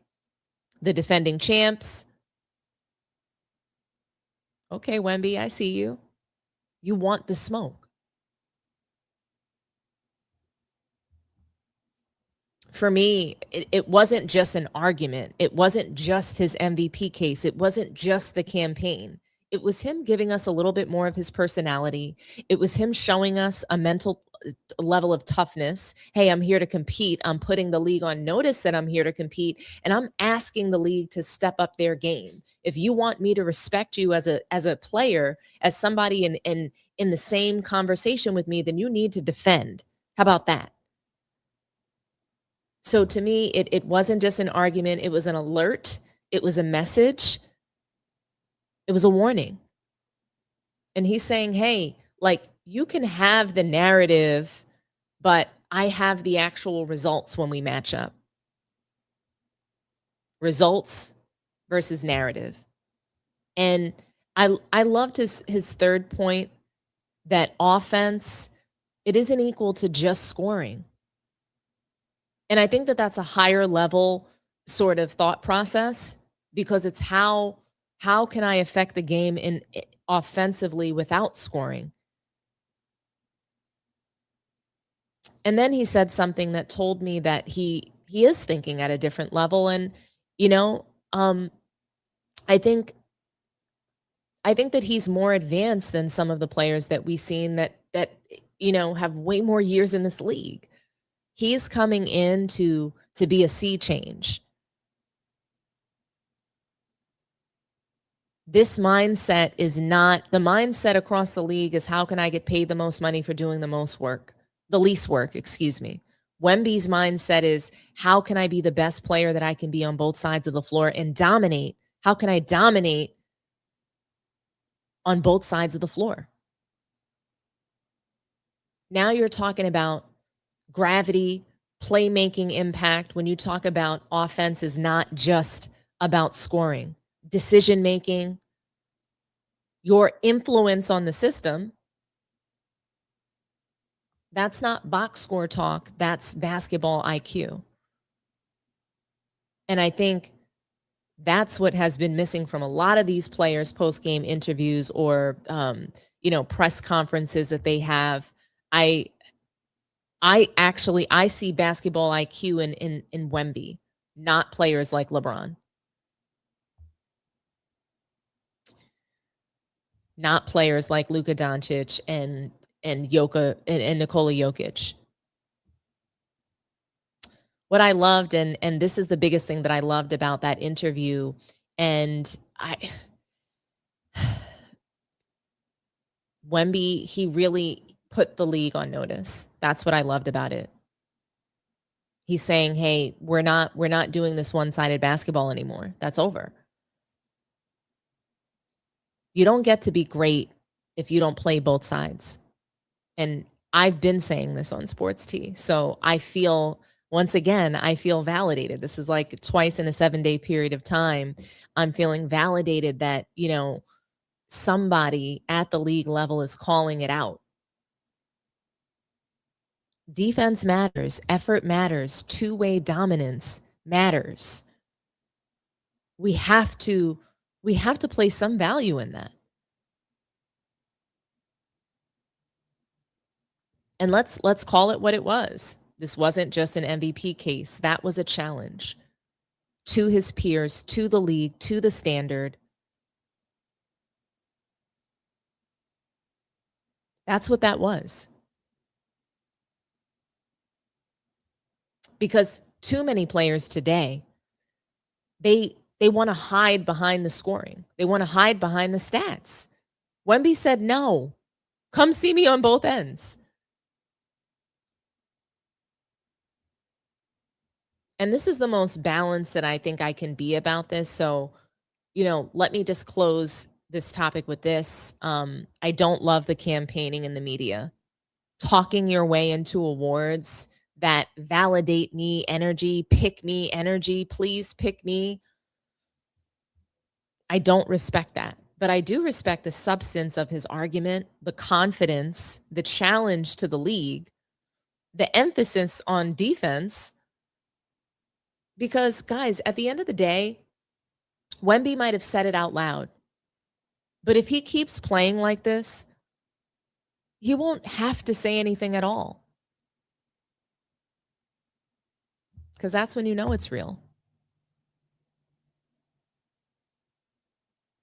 C: the defending champs. Okay, Wemby, I see you. You want the smoke. For me, it wasn't just an argument. It wasn't just his MVP case. It wasn't just the campaign. It was him giving us a little bit more of his personality. It was him showing us a mental level of toughness. Hey, I'm here to compete. I'm putting the league on notice that I'm here to compete, and I'm asking the league to step up their game. If you want me to respect you as a player, as somebody in the same conversation with me, then you need to defend. How about that? So to me, it wasn't just an argument. It was an alert. It was a message. It was a warning. And he's saying, hey, like, you can have the narrative, but I have the actual results when we match up. Results versus narrative. And I loved his third point, that offense, it isn't equal to just scoring. And I think that that's a higher level sort of thought process, because it's how can I affect the game in offensively without scoring? And then he said something that told me that he is thinking at a different level. And, you know, I think that he's more advanced than some of the players that we've seen that you know, have way more years in this league. He's coming in to be a sea change. This mindset is not the mindset across the league. Is how can I get paid the most money for doing the least work, excuse me. Wemby's mindset is, how can I be the best player that I can be on both sides of the floor and dominate? How can I dominate on both sides of the floor? Now you're talking about gravity, playmaking impact. When you talk about offense is not just about scoring, decision making, your influence on the system. That's not box score talk. That's basketball IQ. And I think that's what has been missing from a lot of these players post-game interviews or press conferences that they have. I see basketball IQ in Wemby, not players like LeBron. Not players like Luka Dončić and Nikola Jokic. What I loved, and this is the biggest thing that I loved about that interview, and Wemby, he really put the league on notice. That's what I loved about it. He's saying, hey, we're not doing this one-sided basketball anymore. That's over. You don't get to be great if you don't play both sides. And I've been saying this on Sports Tea. So I feel, once again, I feel validated. This is like twice in a 7-day period of time. I'm feeling validated that, somebody at the league level is calling it out. Defense matters, effort matters, two-way dominance matters. We have to place some value in that. And let's call it what it was. This wasn't just an MVP case. That was a challenge to his peers, to the league, to the standard. That's what that was. Because too many players today, they want to hide behind the scoring. They want to hide behind the stats. Wemby said, no, come see me on both ends. And this is the most balanced that I think I can be about this. So, let me just close this topic with this. I don't love the campaigning in the media. Talking your way into awards that validate me energy, pick me energy, please pick me. I don't respect that. But I do respect the substance of his argument, the confidence, the challenge to the league, the emphasis on defense. Because, guys, at the end of the day, Wemby might have said it out loud. But if he keeps playing like this, he won't have to say anything at all. Because that's when you know it's real.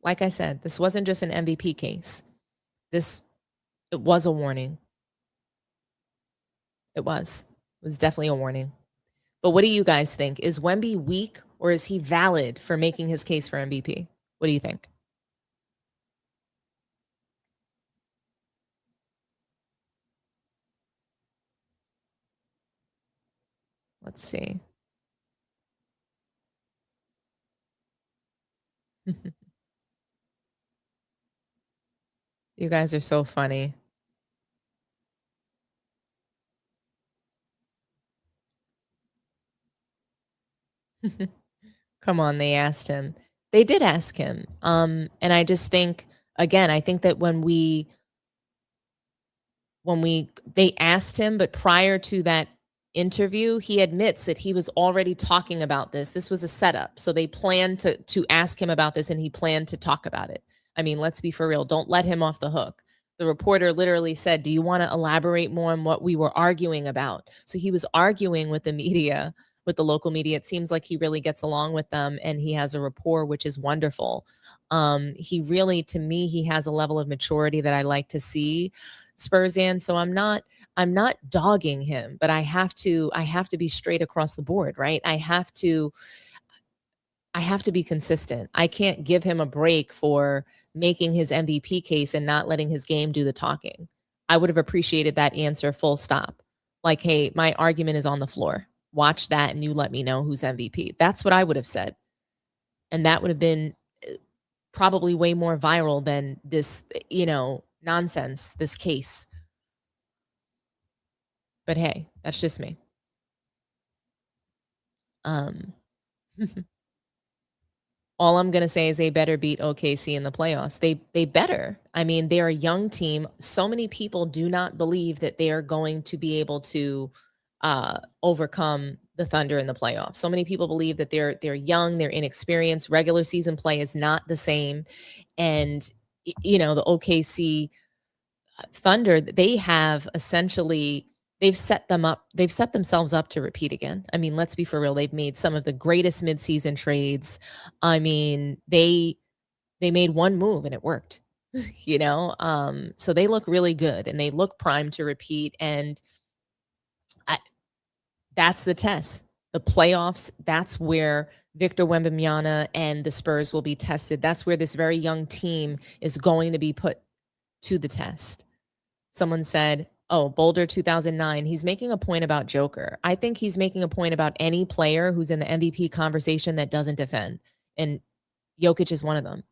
C: Like I said, this wasn't just an MVP case. It was a warning. It was definitely a warning. But what do you guys think? Is Wemby weak or is he valid for making his case for MVP? What do you think? Let's see. You guys are so funny. Come on, they asked him. They did ask him. And I just think, again, I think that when they asked him, but prior to that interview, he admits that he was already talking about this. This was a setup. So they planned to ask him about this and he planned to talk about it. I mean, let's be for real. Don't let him off the hook. The reporter literally said, do you want to elaborate more on what we were arguing about? So he was arguing with the media, with the local media. It seems like he really gets along with them and he has a rapport, which is wonderful. He really, to me, he has a level of maturity that I like to see Spursand. So I'm not dogging him, but I have to be straight across the board, right? I have to be consistent. I can't give him a break for making his MVP case and not letting his game do the talking. I would have appreciated that answer full stop. Like, hey, my argument is on the floor. Watch that and you let me know who's MVP. That's what I would have said. And that would have been probably way more viral than this, nonsense, this case. But hey, that's just me. All I'm going to say is they better beat OKC in the playoffs. They better. I mean, they're a young team. So many people do not believe that they are going to be able to overcome the Thunder in the playoffs. So many people believe that they're young, they're inexperienced. Regular season play is not the same. And you know, the OKC Thunder, they have essentially they've set themselves up to repeat again. I mean, let's be for real. They've made some of the greatest midseason trades. I mean, they made one move and it worked. You know, so they look really good and they look primed to repeat. And that's the test. The playoffs, that's where Victor Wembanyama and the Spurs will be tested. That's where this very young team is going to be put to the test. Someone said, oh, Boulder 2009, he's making a point about Joker. I think he's making a point about any player who's in the MVP conversation that doesn't defend. And Jokic is one of them.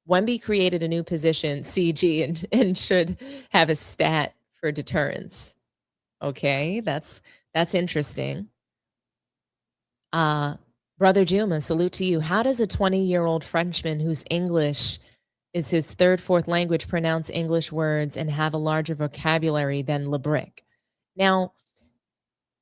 C: Wemby created a new position, CG, and should have a stat for deterrence. Okay, that's interesting. Brother Juma, salute to you. How does a 20-year-old Frenchman whose English is his third, fourth language pronounce English words and have a larger vocabulary than LeBrick? Now,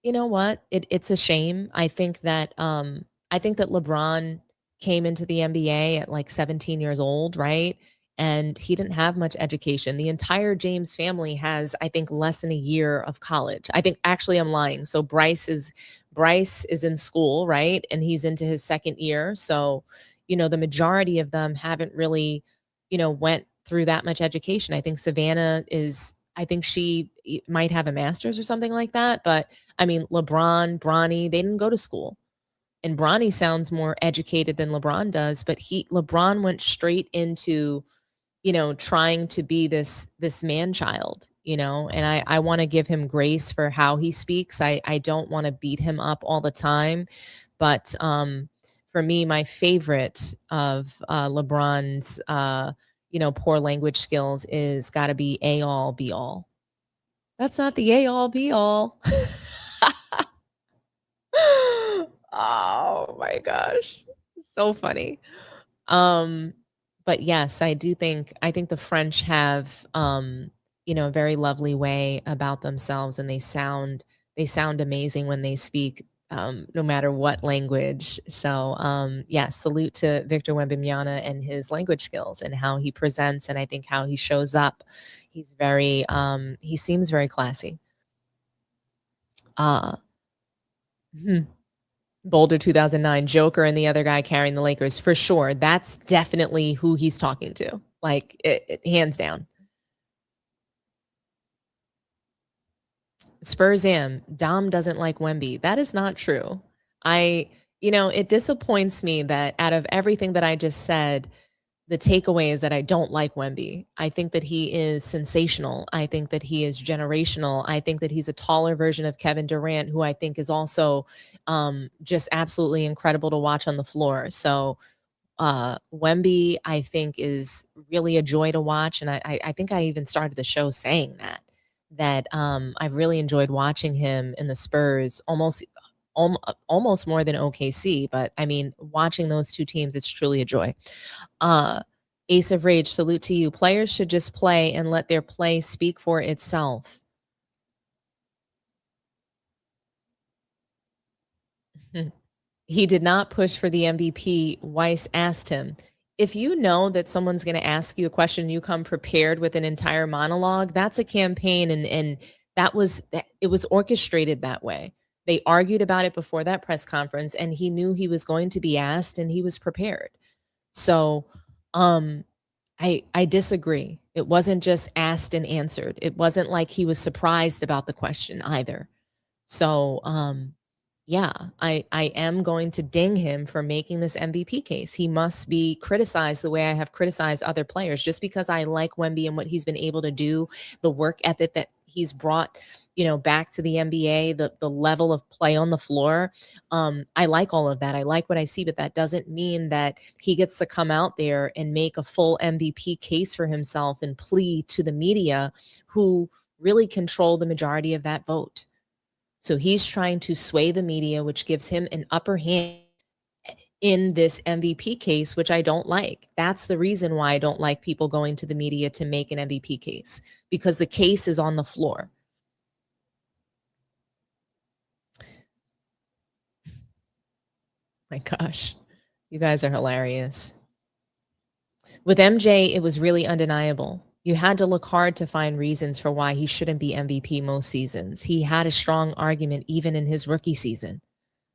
C: you know what? It's a shame. I think that LeBron came into the NBA at like 17 years old, right? And he didn't have much education. The entire James family has, I think, less than a year of college. I think actually I'm lying. So Bryce is in school, right? And he's into his second year. So, you know, the majority of them haven't really, you know, went through that much education. I think Savannah she might have a master's or something like that. But I mean, LeBron, Bronny, they didn't go to school. And Bronny sounds more educated than LeBron does, but LeBron went straight into, you know, trying to be this man child, you know, and I want to give him grace for how he speaks. I don't want to beat him up all the time, but for me, my favorite of LeBron's, you know, poor language skills is got to be A all be all. That's not the A all be all. Oh my gosh. So funny. But yes, I think the French have you know, a very lovely way about themselves, and they sound amazing when they speak, no matter what language. So yeah, salute to Victor Wembanyama and his language skills and how he presents, and I think how he shows up. He's very he seems very classy. Boulder 2009, Joker and the other guy carrying the Lakers, for sure. That's definitely who he's talking to, like hands down. Spurs Dom doesn't like Wemby. That is not true. You know, it disappoints me that out of everything that I just said, the takeaway is that I don't like Wemby. I think that he is sensational. I think that he is generational. I think that he's a taller version of Kevin Durant, who I think is also just absolutely incredible to watch on the floor. So Wemby, I think, is really a joy to watch. And I think I even started the show saying that I've really enjoyed watching him in the Spurs almost more than OKC. But I mean, watching those two teams, it's truly a joy. Ace of Rage, salute to you. Players should just play and let their play speak for itself. He did not push for the MVP. Weiss asked him. If you know that someone's going to ask you a question, you come prepared with an entire monologue, that's a campaign, and it was orchestrated that way. They argued about it before that press conference, and he knew he was going to be asked, and he was prepared. So I disagree. It wasn't just asked and answered. It wasn't like he was surprised about the question either. So yeah, I am going to ding him for making this MVP case. He must be criticized the way I have criticized other players. Just because I like Wemby and what he's been able to do, the work ethic that he's brought, you know, back to the NBA, the level of play on the floor. I like all of that. I like what I see, but that doesn't mean that he gets to come out there and make a full MVP case for himself and plea to the media, who really control the majority of that vote. So he's trying to sway the media, which gives him an upper hand. in this MVP case, which I don't like. That's the reason why I don't like people going to the media to make an MVP case, because the case is on the floor. My gosh, you guys are hilarious. With MJ, it was really undeniable. You had to look hard to find reasons for why he shouldn't be MVP most seasons. He had a strong argument even in his rookie season.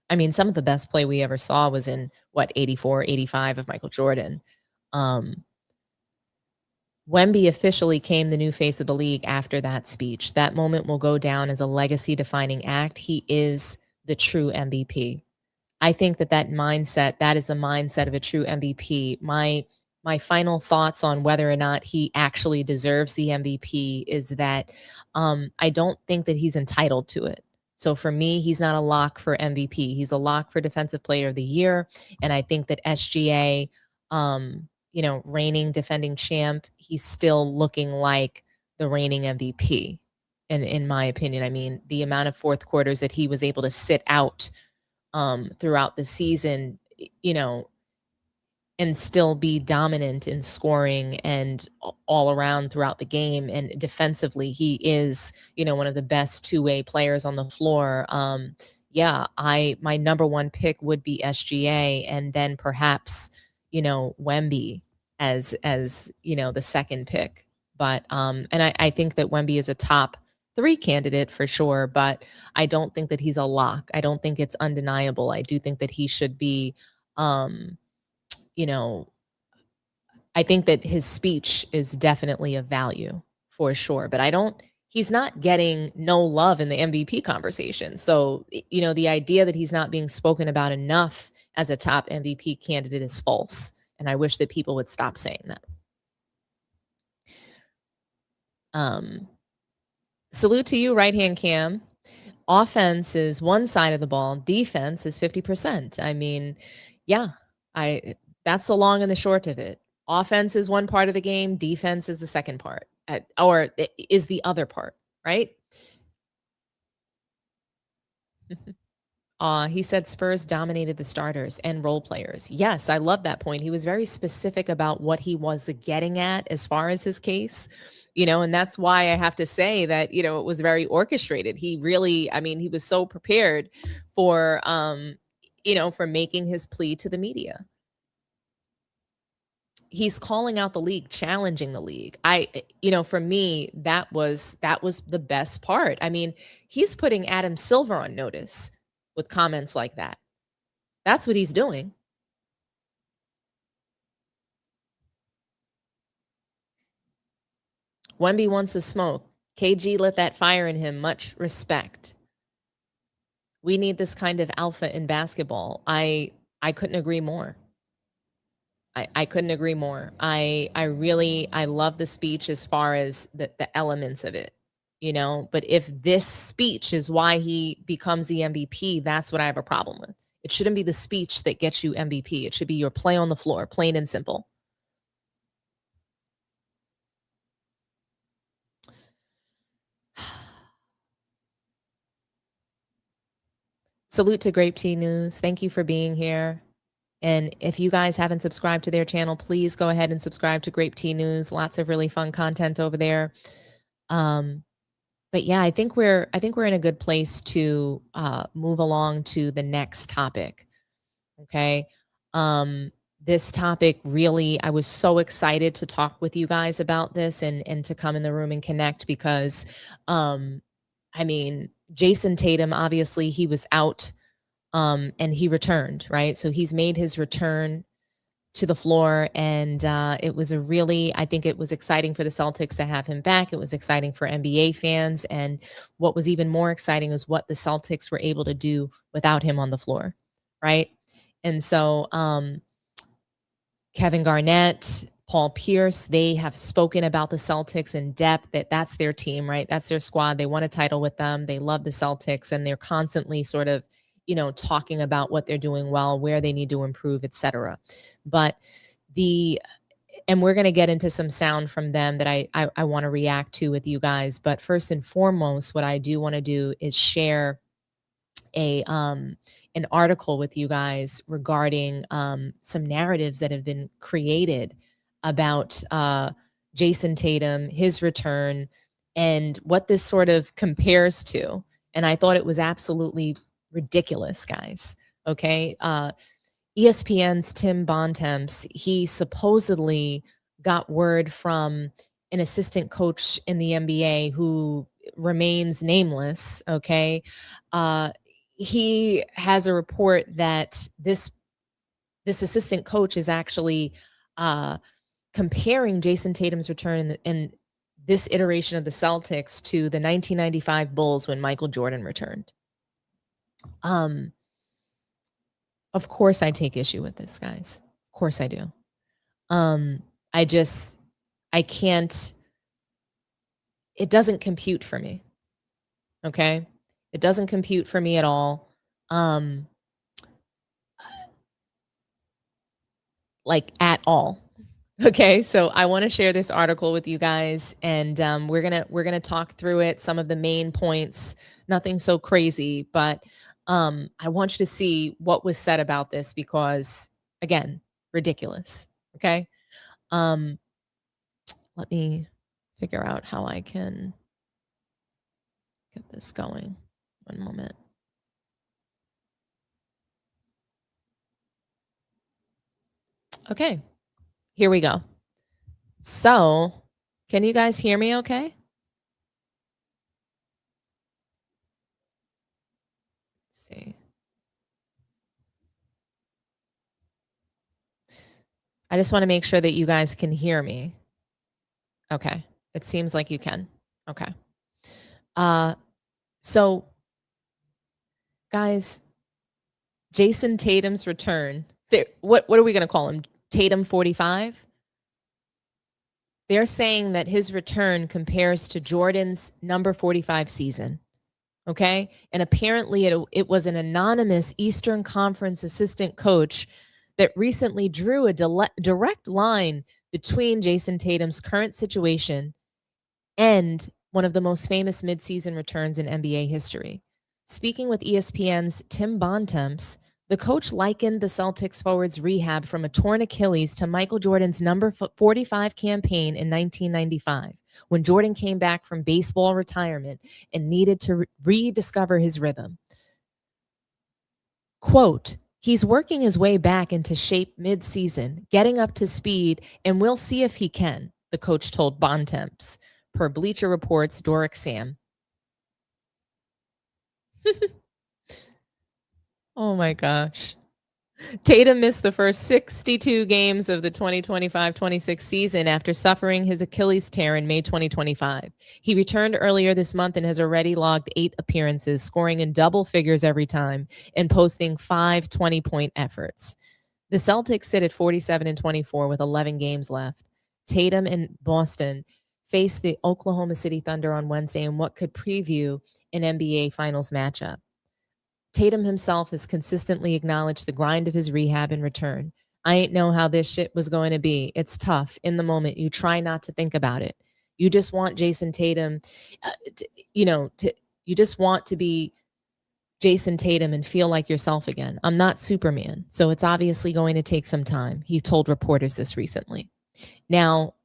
C: I mean, some of the best play we ever saw was in 84, 85 of Michael Jordan. Wemby officially came the new face of the league after that speech. That moment will go down as a legacy defining act. He is the true MVP. I think that mindset, that is the mindset of a true MVP. My final thoughts on whether or not he actually deserves the MVP is that I don't think that he's entitled to it. So for me, he's not a lock for MVP. He's a lock for Defensive Player of the Year. And I think that SGA, reigning defending champ, he's still looking like the reigning MVP. And in my opinion, I mean, the amount of fourth quarters that he was able to sit out throughout the season, and still be dominant in scoring and all around throughout the game. And defensively, he is, one of the best two-way players on the floor. My number one pick would be SGA, and then perhaps, Wemby as the second pick. But and I think that Wemby is a top 3 candidate for sure, but I don't think that he's a lock. I don't think it's undeniable. I do think that he should be I think that his speech is definitely of value for sure, but he's not getting no love in the MVP conversation. So, the idea that he's not being spoken about enough as a top MVP candidate is false. And I wish that people would stop saying that. Salute to you, right hand cam. Offense is one side of the ball. Defense is 50%. I mean, that's the long and the short of it. Offense is one part of the game. Defense is the second part, or is the other part, right? He said Spurs dominated the starters and role players. Yes, I love that point. He was very specific about what he was getting at as far as his case, and that's why I have to say that, it was very orchestrated. He really, he was so prepared for, for making his plea to the media. He's calling out the league, challenging the league. For me, that was the best part. I mean, he's putting Adam Silver on notice with comments like that. That's what he's doing. Wemby wants to smoke. KG lit that fire in him. Much respect. We need this kind of alpha in basketball. I couldn't agree more. I couldn't agree more. I love the speech as far as the elements of it, but if this speech is why he becomes the MVP, that's what I have a problem with. It shouldn't be the speech that gets you MVP. It should be your play on the floor, plain and simple. Salute to Grape Tea News. Thank you for being here. And if you guys haven't subscribed to their channel, please go ahead and subscribe to Grape Tea News. Lots of really fun content over there. But yeah, I think we're in a good place to move along to the next topic. Okay. This topic really, I was so excited to talk with you guys about this and to come in the room and connect because, Jason Tatum, obviously he was out. And he returned, right? So he's made his return to the floor, and it was I think it was exciting for the Celtics to have him back. It was exciting for NBA fans, and what was even more exciting is what the Celtics were able to do without him on the floor, right? And so Kevin Garnett, Paul Pierce, they have spoken about the Celtics in depth, that's their team, right? That's their squad. They won a title with them. They love the Celtics, and they're constantly sort of talking about what they're doing well, where they need to improve, etc. But and we're going to get into some sound from them that I want to react to with you guys. But first and foremost, what I do want to do is share an article with you guys regarding some narratives that have been created about Jason Tatum, his return, and what this sort of compares to. And I thought it was absolutely ridiculous, guys. Okay. ESPN's Tim Bontemps, he supposedly got word from an assistant coach in the NBA who remains nameless. Okay. He has a report that this assistant coach is actually comparing Jason Tatum's return in this iteration of the Celtics to the 1995 Bulls when Michael Jordan returned. Of course I take issue with this, guys. Of course I do. I can't, it doesn't compute for me. Okay? It doesn't compute for me at all. Like at all. Okay, so I want to share this article with you guys, and we're gonna talk through it. Some of the main points, nothing so crazy, but I want you to see what was said about this because, again, ridiculous. Okay, let me figure out how I can get this going. One moment. Okay. Here we go. So, can you guys hear me okay? Let's see. I just want to make sure that you guys can hear me. Okay. It seems like you can. Okay. So, guys, Jason Tatum's return. What are we going to call him? Tatum 45? They're saying that his return compares to Jordan's number 45 season. Okay? And apparently it was an anonymous Eastern Conference assistant coach that recently drew a direct line between Jason Tatum's current situation and one of the most famous midseason returns in NBA history. Speaking with ESPN's Tim Bontemps, the coach likened the Celtics forward's rehab from a torn Achilles to Michael Jordan's number 45 campaign in 1995, when Jordan came back from baseball retirement and needed to rediscover his rhythm. Quote, "He's working his way back into shape mid-season, getting up to speed, and we'll see if he can," the coach told Bontemps, per Bleacher Report's Doric Sam. Oh my gosh. Tatum missed the first 62 games of the 2025-26 season after suffering his Achilles tear in May 2025. He returned earlier this month and has already logged 8 appearances, scoring in double figures every time and posting 5 20-point efforts. The Celtics sit at 47-24 with 11 games left. Tatum and Boston face the Oklahoma City Thunder on Wednesday in what could preview an NBA Finals matchup. Tatum himself has consistently acknowledged the grind of his rehab and return. "I ain't know how this shit was going to be. It's tough in the moment. You try not to think about it. You just want Jason Tatum, you just want to be Jason Tatum and feel like yourself again. I'm not Superman, so it's obviously going to take some time." He told reporters this recently. Now,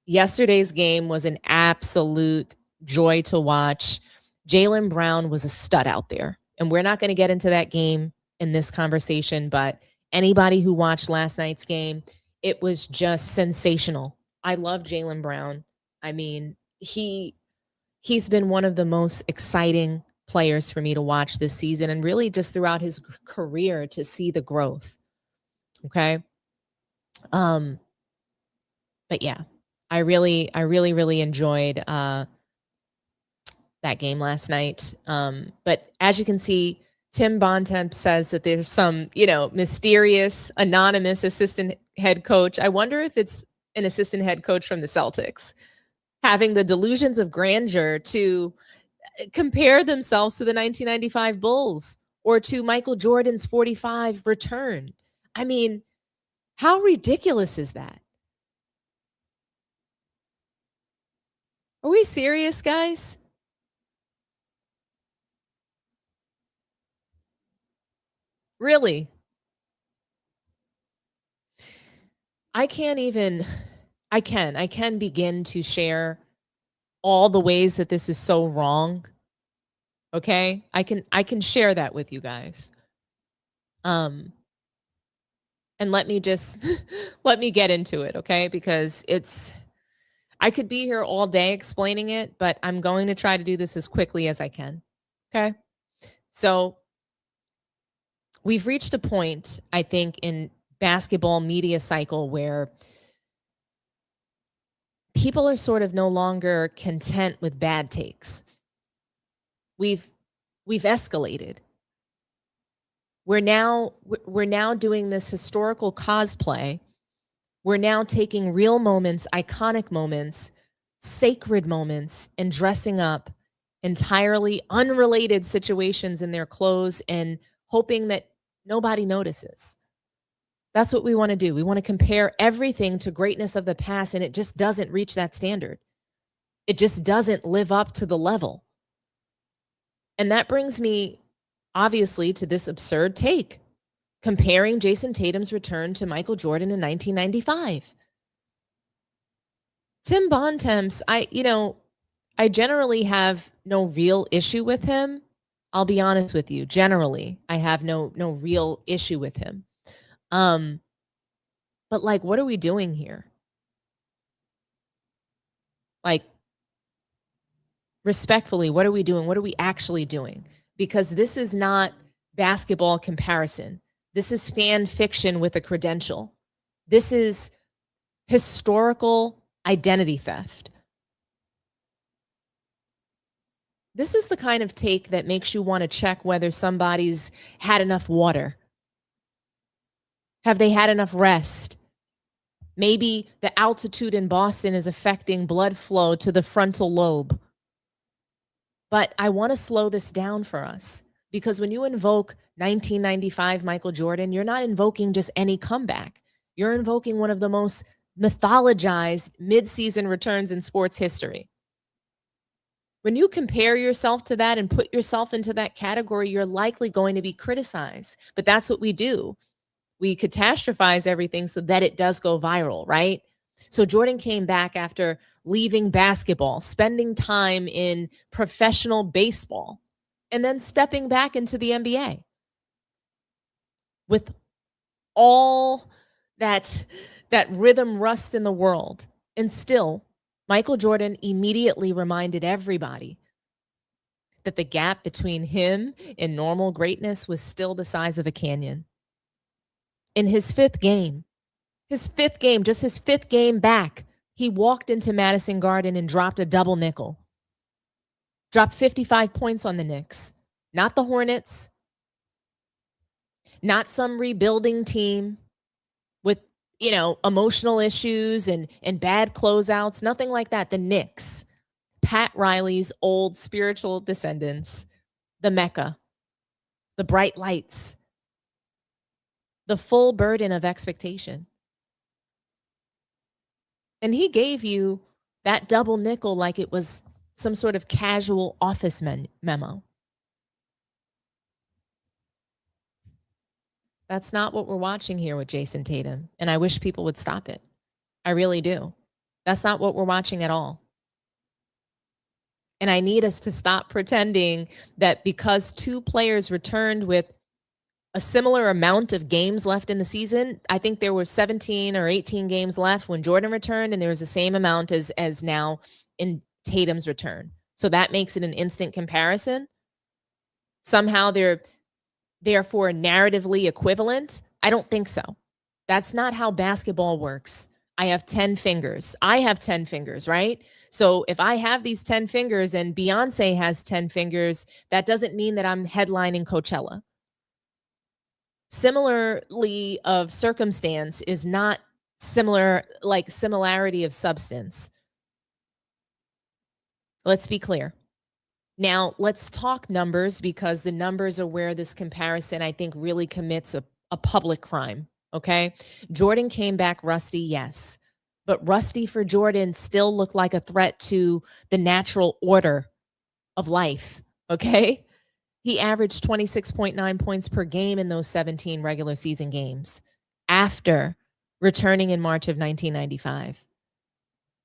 C: yesterday's game was an absolute joy to watch. Jaylen Brown was a stud out there. And we're not going to get into that game in this conversation, but anybody who watched last night's game, it was just sensational. I love Jaylen Brown. I mean, he's been one of the most exciting players for me to watch this season, and really just throughout his career to see the growth. Okay. But yeah, I really enjoyed that game last night. But as you can see, Tim Bontemps says that there's some, mysterious, anonymous assistant head coach. I wonder if it's an assistant head coach from the Celtics having the delusions of grandeur to compare themselves to the 1995 Bulls or to Michael Jordan's 45 return. I mean, how ridiculous is that? Are we serious, guys? Really. I can begin to share all the ways that this is so wrong. Okay? I can share that with you guys. And let me just let me get into it, okay? Because I could be here all day explaining it, but I'm going to try to do this as quickly as I can. Okay? So, we've reached a point, I think, in basketball media cycle where people are sort of no longer content with bad takes. We've escalated. We're now doing this historical cosplay. We're now taking real moments, iconic moments, sacred moments, and dressing up entirely unrelated situations in their clothes and hoping that nobody notices. That's what we want to do. We want to compare everything to greatness of the past, and it just doesn't reach that standard. It just doesn't live up to the level. And that brings me, obviously, to this absurd take, comparing Jason Tatum's return to Michael Jordan in 1995. Tim Bontemps, I generally have no real issue with him. I'll be honest with you. Generally, I have no real issue with him. But like, what are we doing here? Like, respectfully, what are we doing? What are we actually doing? Because this is not basketball comparison. This is fan fiction with a credential. This is historical identity theft. This is the kind of take that makes you want to check whether somebody's had enough water. Have they had enough rest? Maybe the altitude in Boston is affecting blood flow to the frontal lobe. But I want to slow this down for us, because when you invoke 1995 Michael Jordan, you're not invoking just any comeback. You're invoking one of the most mythologized midseason returns in sports history. When you compare yourself to that and put yourself into that category, you're likely going to be criticized. But that's what we do. We catastrophize everything so that it does go viral, right? So Jordan came back after leaving basketball, spending time in professional baseball, and then stepping back into the NBA with all that rhythm rust in the world. And still, Michael Jordan immediately reminded everybody that the gap between him and normal greatness was still the size of a canyon. In his fifth game back, he walked into Madison Garden and dropped a double nickel. Dropped 55 points on the Knicks. Not the Hornets. Not some rebuilding team with, emotional issues and bad closeouts. Nothing like that. The Knicks. Pat Riley's old spiritual descendants. The Mecca. The bright lights. The full burden of expectation. And he gave you that double nickel like it was some sort of casual office memo. That's not what we're watching here with Jason Tatum. And I wish people would stop it. I really do. That's not what we're watching at all. And I need us to stop pretending that because two players returned with a similar amount of games left in the season. I think there were 17 or 18 games left when Jordan returned, and there was the same amount as now in Tatum's return. So that makes it an instant comparison. Somehow they're therefore narratively equivalent. I don't think so. That's not how basketball works. I have 10 fingers. I have 10 fingers, right? So if I have these 10 fingers and Beyonce has 10 fingers, that doesn't mean that I'm headlining Coachella. Similarly of circumstance is not similar, like similarity of substance. Let's be clear. Now, let's talk numbers, because the numbers are where this comparison, I think, really commits a public crime, okay? Jordan came back rusty, yes. But rusty for Jordan still looked like a threat to the natural order of life, okay? He averaged 26.9 points per game in those 17 regular season games after returning in March of 1995.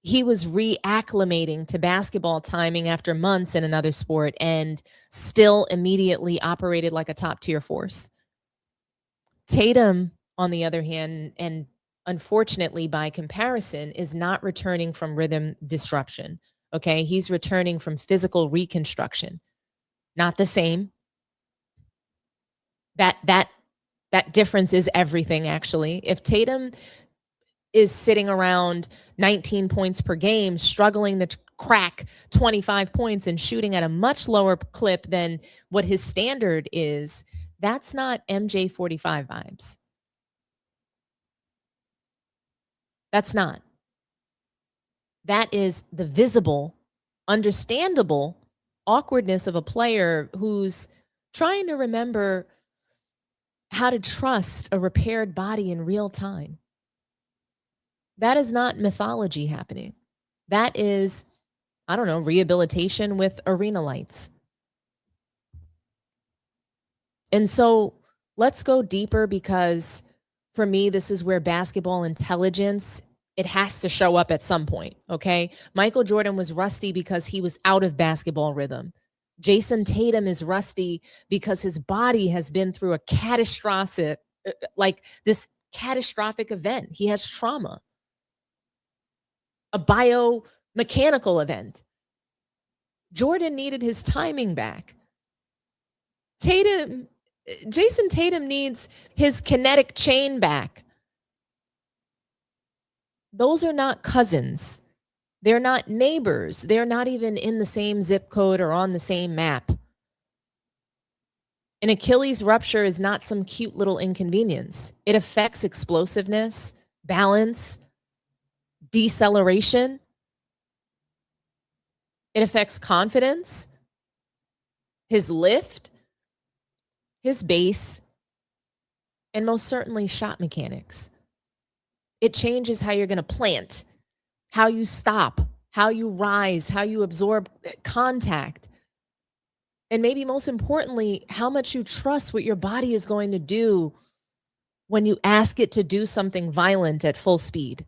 C: He was reacclimating to basketball timing after months in another sport and still immediately operated like a top-tier force. Tatum, on the other hand, and unfortunately by comparison, is not returning from rhythm disruption. Okay, he's returning from physical reconstruction. Not the same. That difference is everything, actually. If Tatum is sitting around 19 points per game, struggling to crack 25 points and shooting at a much lower clip than what his standard is, that's not MJ 45 vibes. That's not. That is the visible, understandable awkwardness of a player who's trying to remember how to trust a repaired body in real time. That is not mythology happening. That is, I don't know, rehabilitation with arena lights. And so let's go deeper, because for me, this is where basketball intelligence, it has to show up at some point, okay? Michael Jordan was rusty because he was out of basketball rhythm. Jason Tatum is rusty because his body has been through a catastrophic event. He has trauma, a biomechanical event. Jordan needed his timing back. Jason Tatum needs his kinetic chain back. Those are not cousins. They're not neighbors. They're not even in the same zip code or on the same map. An Achilles rupture is not some cute little inconvenience. It affects explosiveness, balance, deceleration. It affects confidence, his lift, his base, and most certainly shot mechanics. It changes how you're going to plant, how you stop, how you rise, how you absorb contact, and maybe most importantly, how much you trust what your body is going to do when you ask it to do something violent at full speed.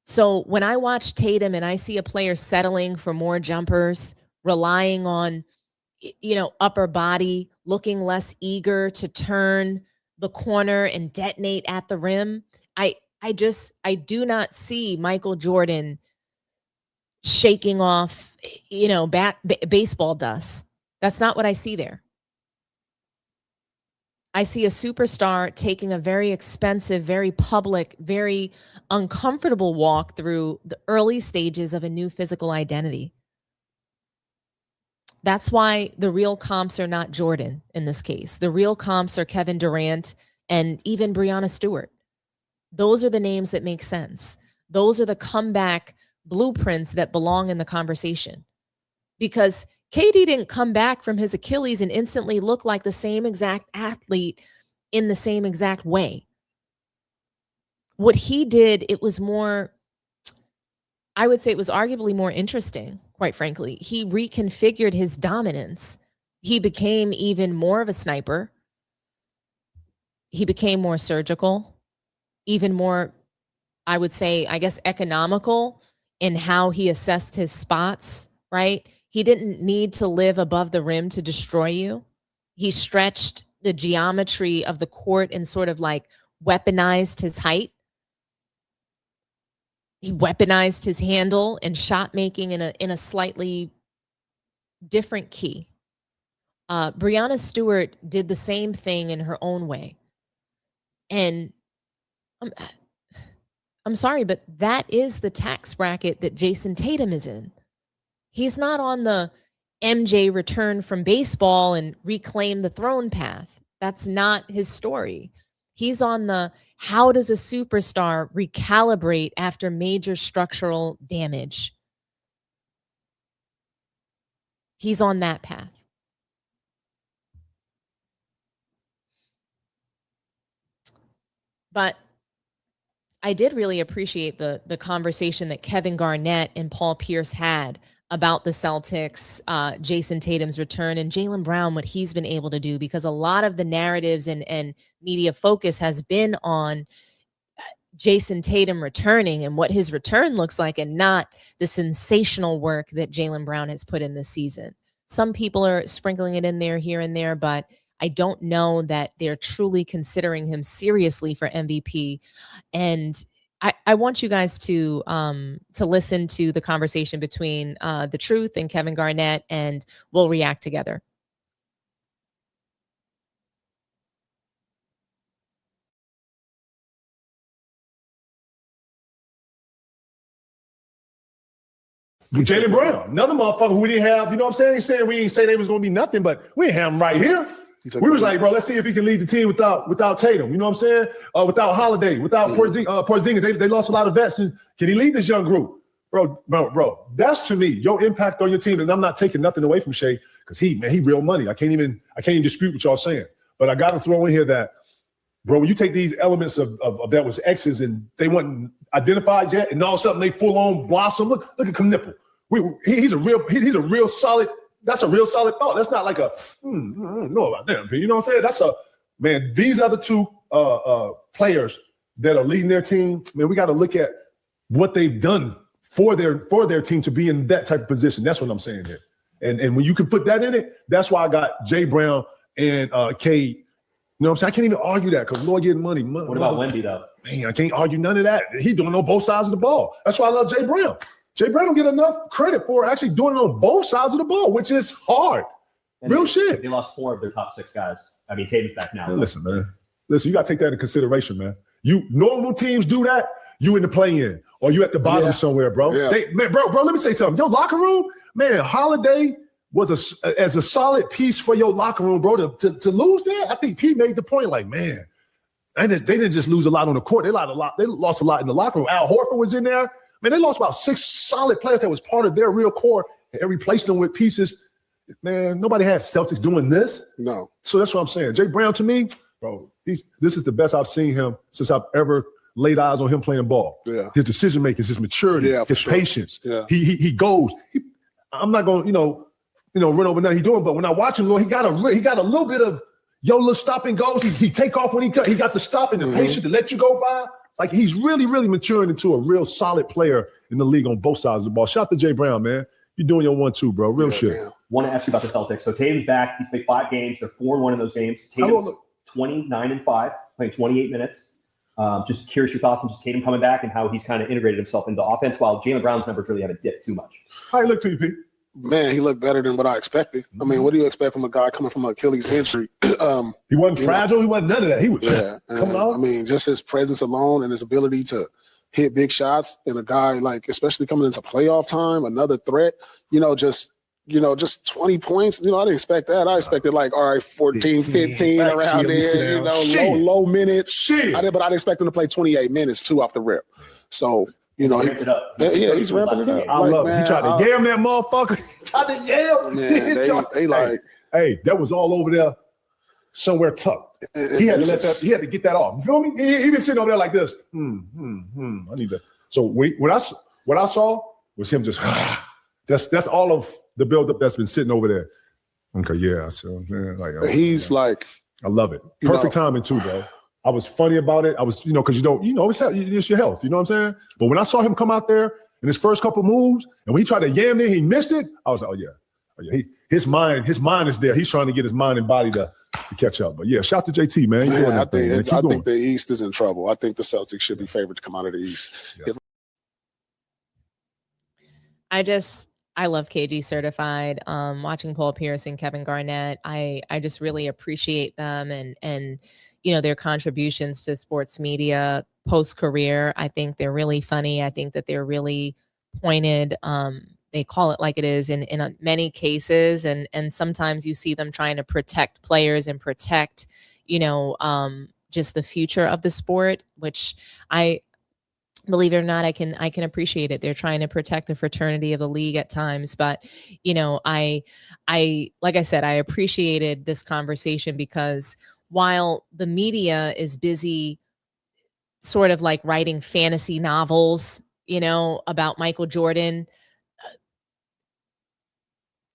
C: So when I watch Tatum and I see a player settling for more jumpers, relying on, upper body, looking less eager to turn the corner and detonate at the rim, I do not see Michael Jordan shaking off, baseball dust. That's not what I see there. I see a superstar taking a very expensive, very public, very uncomfortable walk through the early stages of a new physical identity. That's why the real comps are not Jordan in this case. The real comps are Kevin Durant and even Breanna Stewart. Those are the names that make sense. Those are the comeback blueprints that belong in the conversation. Because KD didn't come back from his Achilles and instantly look like the same exact athlete in the same exact way. What he did, it was more, I would say it was arguably more interesting, quite frankly. He reconfigured his dominance. He became even more of a sniper. He became more surgical, even more, I would say, I guess, economical in how he assessed his spots, right? He didn't need to live above the rim to destroy you. He stretched the geometry of the court and sort of like weaponized his height. He weaponized his handle and shot making in a slightly different key. Breanna Stewart did the same thing in her own way. And I'm sorry, but that is the tax bracket that Jason Tatum is in. He's not on the MJ return from baseball and reclaim the throne path. That's not his story. He's on the how does a superstar recalibrate after major structural damage? He's on that path. But I did really appreciate the conversation that Kevin Garnett and Paul Pierce had about the Celtics, Jason Tatum's return, and Jaylen Brown, what he's been able to do, because a lot of the narratives and media focus has been on Jason Tatum returning and what his return looks like, and not the sensational work that Jaylen Brown has put in this season. Some people are sprinkling it in there here and there, but I don't know that they're truly considering him seriously for MVP. And I want you guys to listen to the conversation between The Truth and Kevin Garnett, and we'll react together.
J: Jaylen Brown, another motherfucker who we didn't have, you know what I'm saying? He said we didn't say they was going to be nothing, but we didn't have him right here. We was like, bro, let's see if he can lead the team without Tatum. You know what I'm saying? Without Holiday, without Porzingis. They lost a lot of vets. Can he lead this young group? Bro, that's to me your impact on your team. And I'm not taking nothing away from Shea, because he real money. I can't even dispute what y'all saying. But I got to throw in here that, bro, when you take these elements of that was X's and they weren't identified yet, and all of a sudden they full on blossom. Look at Knipple. He's a real solid. That's a real solid thought. That's not like a I don't know about them. You know what I'm saying? These other two players that are leading their team, man, we got to look at what they've done for their team to be in that type of position. That's what I'm saying here. And when you can put that in it, that's why I got Jay Brown and Cade. You know what I'm saying? I can't even argue that, because Lord getting money.
K: What about Wemby, though?
J: Man, I can't argue none of that. He's doing it on both sides of the ball. That's why I love Jay Brown. Jay Brown don't get enough credit for actually doing it on both sides of the ball, which is hard. Real shit.
K: They lost 4 of their top 6 guys. I mean, Tatum's back now.
J: Man, listen, you got to take that into consideration, man. Normal teams do that, you in the play-in, or you at the bottom somewhere, bro.
H: Yeah.
J: Bro, let me say something. Your locker room, man, Holiday was as a solid piece for your locker room, bro. To lose that, I think Pete made the point, like, man, they didn't just lose a lot on the court. They lost a lot in the locker room. Al Horford was in there. Man, they lost about 6 solid players that was part of their real core, and replaced them with pieces. Man, nobody had Celtics doing this.
H: No.
J: So that's what I'm saying. Jay Brown, to me, bro, this is the best I've seen him since I've ever laid eyes on him playing ball.
H: Yeah.
J: His decision making, his maturity, his patience.
H: Yeah.
J: He goes. I'm not going to run over nothing he's doing, but when I watch him, Lord, he got a little bit of little stop and goes. He take off when he got the stop and the patience to let you go by. Like, he's really, really maturing into a real solid player in the league on both sides of the ball. Shout out to Jay Brown, man. You're doing your 1-2, bro. Real shit.
H: Damn.
K: Want to ask you about the Celtics. So Tatum's back. He's played 5 games. They're 4-1 in those games. Tatum's 29-5, playing 28 minutes. Just curious your thoughts on just Tatum coming back and how he's kind of integrated himself into the offense, while Jaylen Brown's numbers really haven't dipped too much.
J: How you look to you, Pete?
H: Man, he looked better than what I expected. I mean, what do you expect from a guy coming from an Achilles injury?
J: He wasn't fragile. He wasn't none of that. He was
H: coming out. I mean, just his presence alone and his ability to hit big shots, and a guy like, especially coming into playoff time, another threat. Just 20 points. I didn't expect that. I expected 14, 15 around there. Low minutes. But I didn't expect him to play 28 minutes too off the rip. So.
K: He's ramping it up.
H: He's ramping it up.
J: I love it. He tried to yam that motherfucker. Tried to yam.
H: Man,
J: hey, that was all over there somewhere tucked. He had to get that off. You feel me? He been sitting over there like this. I need that. So what I saw was him just that's all of the buildup that's been sitting over there. Okay, yeah. So
H: he's like,
J: I love it. Perfect timing too, bro. I was funny about it. I was, because it's your health. You know what I'm saying? But when I saw him come out there in his first couple moves, and when he tried to yam it, he missed it. I was like, oh yeah. His mind is there. He's trying to get his mind and body to catch up. But yeah, shout to JT, man.
H: I think the East is in trouble. I think the Celtics should be favored to come out of the East.
J: Yeah.
C: I love KG Certified. Watching Paul Pierce and Kevin Garnett, I just really appreciate them and their contributions to sports media post-career. I think they're really funny. I think that they're really pointed. They call it like it is in many cases. And sometimes you see them trying to protect players and protect, just the future of the sport, which believe it or not, I can appreciate it. They're trying to protect the fraternity of the league at times. But, I like I said, I appreciated this conversation because while the media is busy sort of like writing fantasy novels, about Michael Jordan,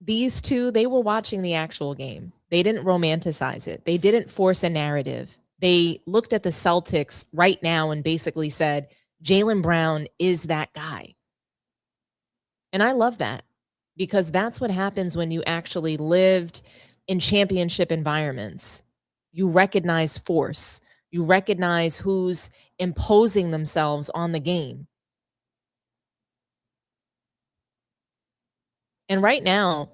C: these two, they were watching the actual game. They didn't romanticize it. They didn't force a narrative. They looked at the Celtics right now and basically said, Jaylen Brown is that guy. And I love that, because that's what happens when you actually lived in championship environments. You recognize force. You recognize who's imposing themselves on the game. And right now,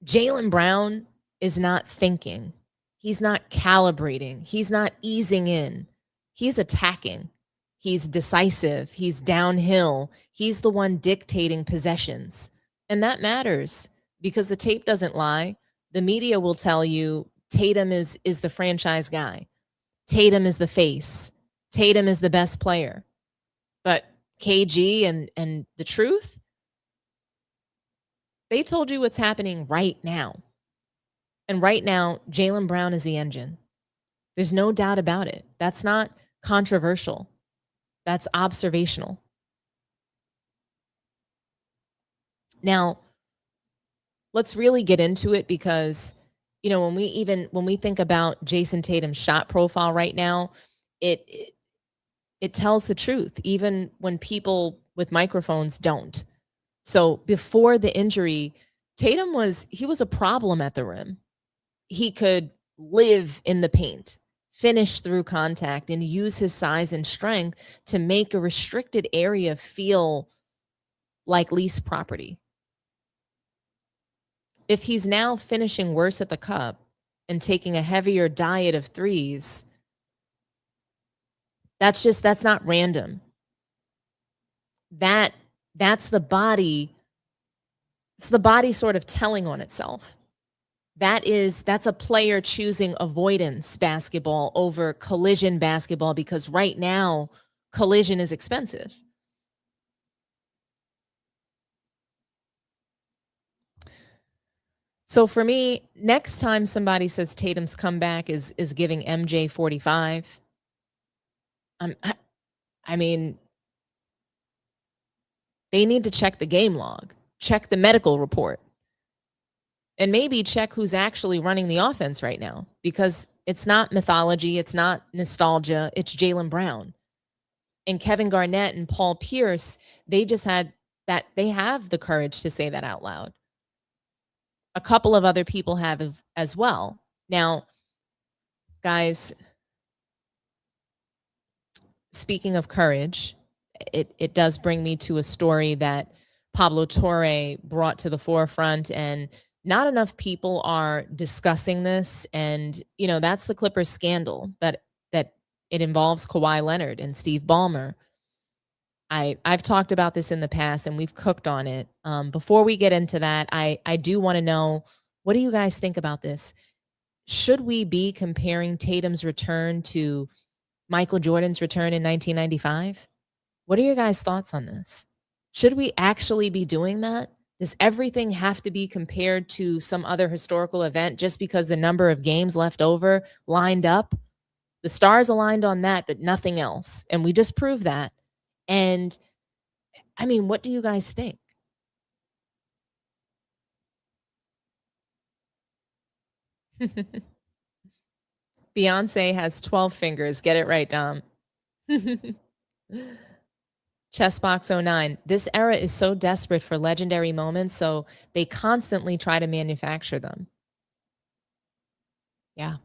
C: Jaylen Brown is not thinking. He's not calibrating. He's not easing in. He's attacking. He's decisive. He's downhill. He's the one dictating possessions. And that matters, because the tape doesn't lie. The media will tell you Tatum is the franchise guy. Tatum is the face. Tatum is the best player. But KG and the truth, they told you what's happening right now. And right now, Jaylen Brown is the engine. There's no doubt about it. That's not controversial. That's observational. Now, let's really get into it, because, you know, when we think about Jason Tatum's shot profile right now, it tells the truth, even when people with microphones don't. So before the injury, Tatum was a problem at the rim. He could live in the paint, finish through contact, and use his size and strength to make a restricted area feel like leased property. If he's now finishing worse at the cup and taking a heavier diet of threes, that's not random. That's the body. It's the body sort of telling on itself. That's a player choosing avoidance basketball over collision basketball, because right now collision is expensive. So for me, next time somebody says Tatum's comeback is giving MJ 45, I mean, they need to check the game log, check the medical report, and maybe check who's actually running the offense right now, because it's not mythology, it's not nostalgia, it's Jaylen Brown. And Kevin Garnett and Paul Pierce, they just had that, they have the courage to say that out loud. A couple of other people have as well. Now, guys, speaking of courage, it does bring me to a story that Pablo Torre brought to the forefront, and not enough people are discussing this. And, you know, that's the Clippers scandal, that it involves Kawhi Leonard and Steve Ballmer. I've talked about this in the past, and we've cooked on it. Before we get into that, I do want to know, what do you guys think about this? Should we be comparing Tatum's return to Michael Jordan's return in 1995? What are your guys' thoughts on this? Should we actually be doing that? Does everything have to be compared to some other historical event just because the number of games left over lined up? The stars aligned on that, but nothing else. And we just proved that. And I mean, what do you guys think? Beyonce has 12 fingers. Get it right, Dom. Chessbox09. This era is so desperate for legendary moments, so they constantly try to manufacture them. Yeah.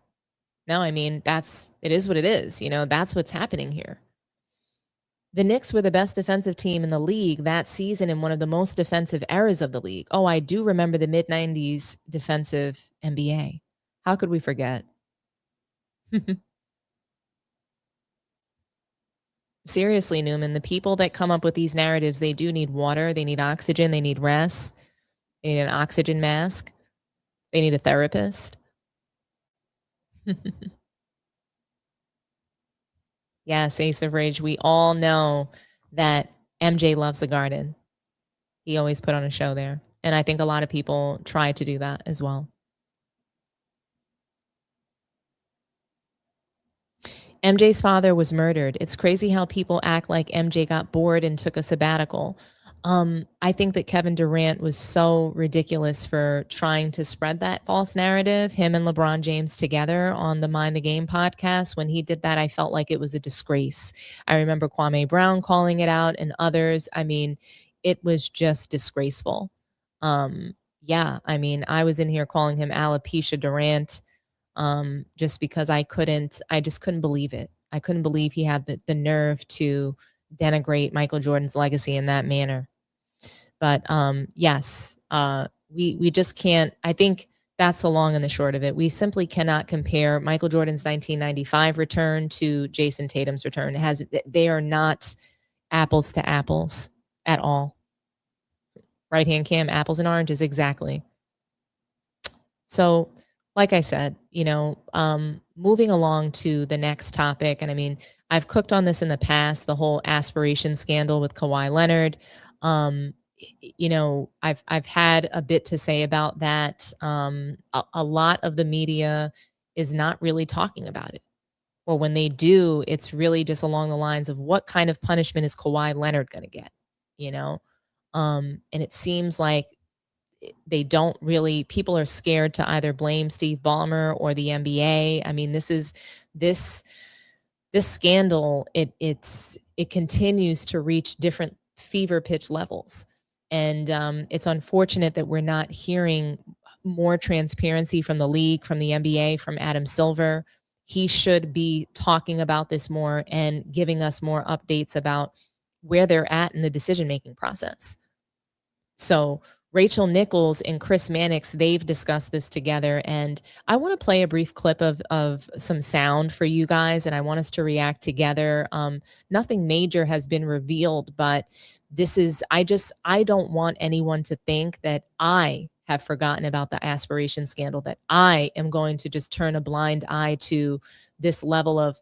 C: No, I mean, it is what it is. You know, that's what's happening here. The Knicks were the best defensive team in the league that season in one of the most defensive eras of the league. Oh, I do remember the mid-90s defensive NBA. How could we forget? Seriously, Newman, the people that come up with these narratives, they do need water, they need oxygen, they need rest, they need an oxygen mask, they need a therapist. Yes, Ace of Rage, we all know that MJ loves the Garden. He always put on a show there. And I think a lot of people try to do that as well. MJ's father was murdered. It's crazy how people act like MJ got bored and took a sabbatical. I think that Kevin Durant was so ridiculous for trying to spread that false narrative, him and LeBron James together on the Mind the Game podcast. When he did that, I felt like it was a disgrace. I remember Kwame Brown calling it out and others. I mean, it was just disgraceful. Yeah, I mean, I was in here calling him alopecia Durant just because I just couldn't believe it. I couldn't believe he had the nerve to denigrate Michael Jordan's legacy in that manner. But yes, we just can't. I think that's the long and the short of it. We simply cannot compare Michael Jordan's 1995 return to Jason Tatum's return. They are not apples to apples at all. Right hand cam, apples and oranges, exactly. So, like I said, moving along to the next topic, and I mean, I've cooked on this in the past, the whole aspiration scandal with Kawhi Leonard. I've had a bit to say about that. A lot of the media is not really talking about it. Or when they do, it's really just along the lines of what kind of punishment is Kawhi Leonard going to get, and it seems like people are scared to either blame Steve Ballmer or the NBA. I mean, this scandal, it continues to reach different fever pitch levels. And it's unfortunate that we're not hearing more transparency from the league, from the NBA, from Adam Silver. He should be talking about this more and giving us more updates about where they're at in the decision-making process. So Rachel Nichols and Chris Mannix, they've discussed this together. And I want to play a brief clip of some sound for you guys, and I want us to react together. Nothing major has been revealed, but I don't want anyone to think that I have forgotten about the aspiration scandal, that I am going to just turn a blind eye to this level of,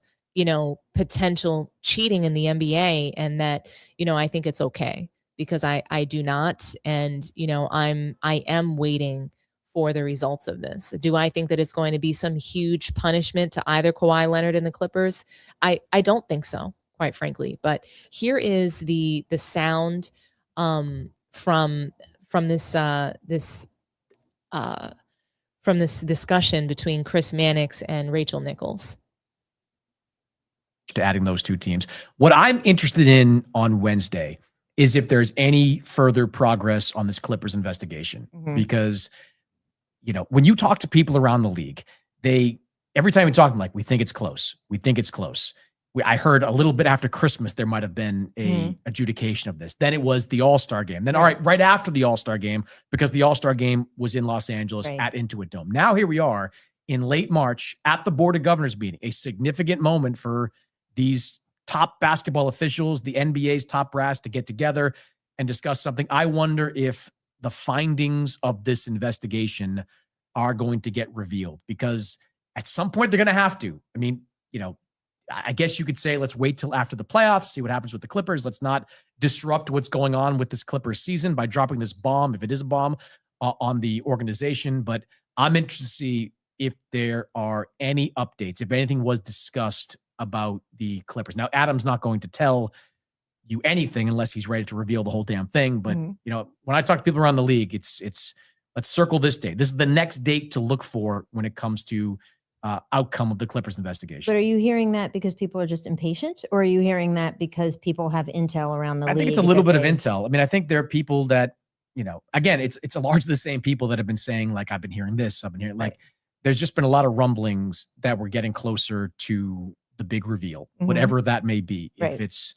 C: potential cheating in the NBA, and that, I think it's okay. Because I do not, and I am waiting for the results of this. Do I think that it's going to be some huge punishment to either Kawhi Leonard and the Clippers? I don't think so, quite frankly. But here is the sound from this discussion between Chris Mannix and Rachel Nichols.
L: To adding those two teams, what I'm interested in on Wednesday is if there's any further progress on this Clippers investigation. Mm-hmm. Because, when you talk to people around the league, every time we talk, like, we think it's close. We think it's close. I heard a little bit after Christmas, there might've been a adjudication of this. Then it was the All-Star game. Then, all right after the All-Star game, because the All-Star game was in Los Angeles at Intuit Dome. Now here we are in late March at the Board of Governors meeting, a significant moment for these top basketball officials, the NBA's top brass, to get together and discuss something. I wonder if the findings of this investigation are going to get revealed, because at some point they're going to have to. I mean, I guess you could say, let's wait till after the playoffs, see what happens with the Clippers. Let's not disrupt what's going on with this Clippers season by dropping this bomb, if it is a bomb, on the organization. But I'm interested to see if there are any updates, if anything was discussed about the Clippers. Now, Adam's not going to tell you anything unless he's ready to reveal the whole damn thing. But, when I talk to people around the league, it's let's circle this date. This is the next date to look for when it comes to outcome of the Clippers investigation.
M: But are you hearing that because people are just impatient, or are you hearing that because people have intel around the league?
L: I think it's a little bit of intel. I mean, I think there are people that, again, it's largely the same people that have been saying, like, I've been hearing this, I've been hearing, like, there's just been a lot of rumblings that we're getting closer to the big reveal, whatever that may be. If it's,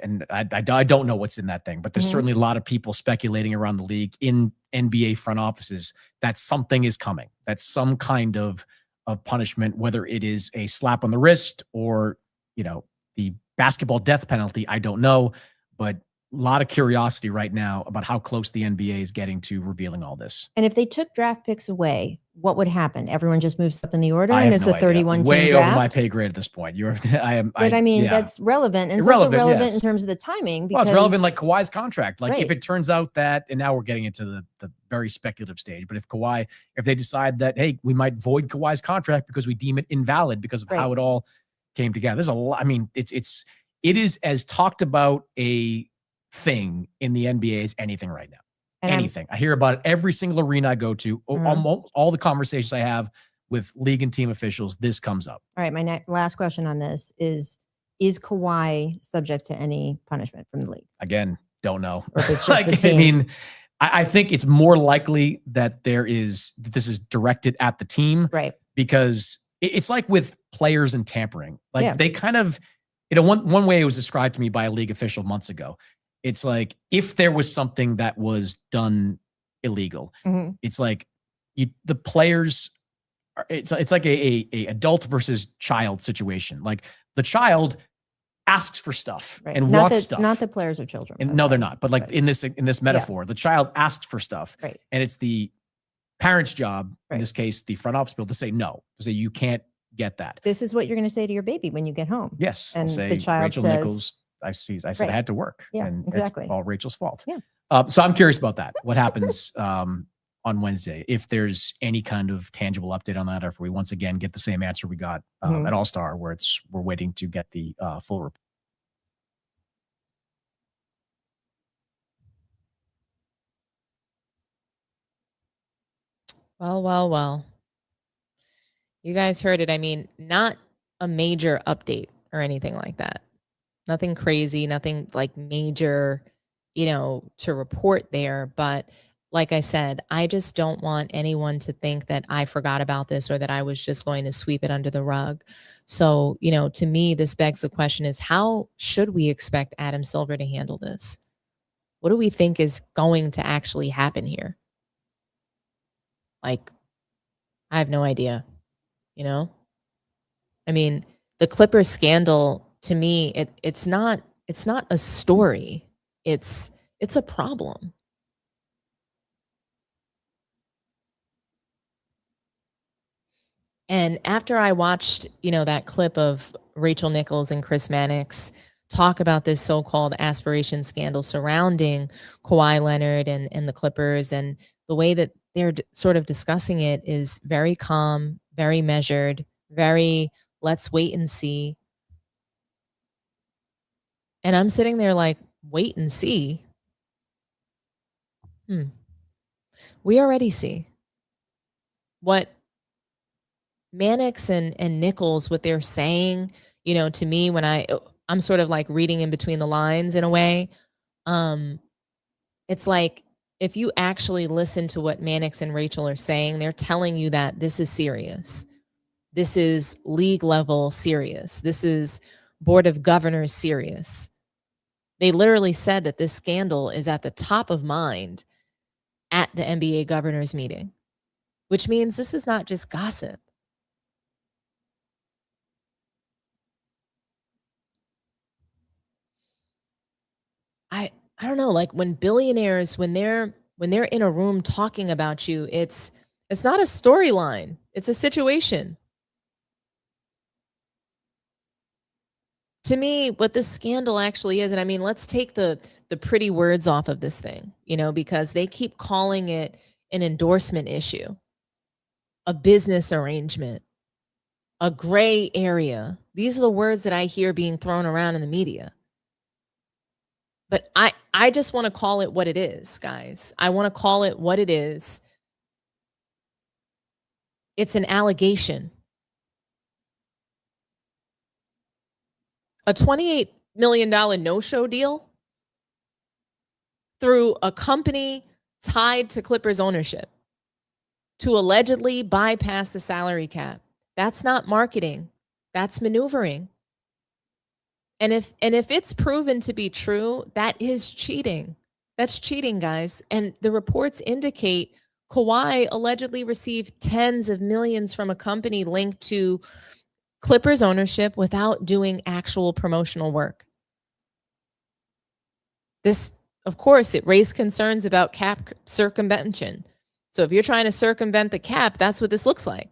L: and I don't know what's in that thing, but there's certainly a lot of people speculating around the league in NBA front offices that something is coming, that some kind of punishment, whether it is a slap on the wrist or, the basketball death penalty, I don't know, but a lot of curiosity right now about how close the NBA is getting to revealing all this.
M: And if they took draft picks away, what would happen? Everyone just moves up in the order, and it's a 31-team
L: way
M: draft?
L: over my pay grade at this point.
M: That's relevant. And it's also relevant in terms of the timing. Because,
L: it's relevant like Kawhi's contract. Like, if it turns out that, and now we're getting into the very speculative stage, but if they decide that, hey, we might void Kawhi's contract because we deem it invalid because of how it all came together. There's a lot. I mean, it is as talked about a thing in the NBA is anything right now.
M: And
L: Anything. I hear about it every single arena I go to. Almost all the conversations I have with league and team officials, this comes up.
M: All right, my last question on this is Kawhi subject to any punishment from the league?
L: Again, don't know.
M: Or if it's just the
L: I
M: team?
L: mean, I think it's more likely that this is directed at the team.
M: Right.
L: Because it's like with players and tampering. Like
M: Yeah.
L: they kind of, one way it was described to me by a league official months ago. It's like if there was something that was done illegal,
M: Mhm.
L: it's like the players, it's like a adult versus child situation. Like the child asks for stuff
M: Right.
L: and
M: Not
L: wants
M: the,
L: stuff.
M: Not the players or children.
L: And
M: but
L: no, they're
M: right.
L: not. But like
M: Right.
L: in this metaphor, the child asks for stuff,
M: Right.
L: and it's the parent's job, in
M: Right.
L: this case, the front office people, to say no, to say you can't get that.
M: This is what you're going to say to your baby when you get home.
L: Yes, I'll
M: And
L: say
M: the child
L: Rachel
M: says,
L: Nichols. I said
M: Right.
L: I had to work.
M: Yeah,
L: and
M: exactly.
L: It's all Rachel's fault.
M: Yeah.
L: So I'm curious about that. What happens on Wednesday? If there's any kind of tangible update on that, or if we once again get the same answer we got
M: Mhm.
L: at All Star, where we're waiting to get the full report.
C: Well. You guys heard it. I mean, not a major update or anything like that. Nothing crazy, nothing like major, to report there. But like I said, I just don't want anyone to think that I forgot about this or that I was just going to sweep it under the rug. So, to me, this begs the question is, how should we expect Adam Silver to handle this? What do we think is going to actually happen here? Like, I have no idea. I mean, the Clippers scandal, to me, it's not a story. It's a problem. And after I watched, that clip of Rachel Nichols and Chris Mannix talk about this so-called aspiration scandal surrounding Kawhi Leonard and the Clippers, and the way that they're sort of discussing it is very calm, very measured, very let's wait and see. And I'm sitting there like, wait and see. We already see what Mannix and Nichols, what they're saying, to me, when I'm sort of like reading in between the lines in a way. It's like, if you actually listen to what Mannix and Rachel are saying, they're telling you that this is serious. This is league level serious. This is Board of Governors serious. They literally said that this scandal is at the top of mind at the NBA governors meeting, which means this is not just gossip. I don't know, like when billionaires, when they're in a room talking about you, it's not a storyline. It's a situation. To me, what this scandal actually is, and I mean, let's take the pretty words off of this thing, because they keep calling it an endorsement issue, a business arrangement, a gray area. These are the words that I hear being thrown around in the media. But I just want to call it what it is, guys. I want to call it what it is. It's an allegation. A $28 million no-show deal through a company tied to Clippers ownership to allegedly bypass the salary cap. That's not marketing. That's maneuvering. And if it's proven to be true, that is cheating. That's cheating, guys. And the reports indicate Kawhi allegedly received tens of millions from a company linked to Clippers ownership without doing actual promotional work. This, of course, it raised concerns about cap circumvention. So if you're trying to circumvent the cap, that's what this looks like.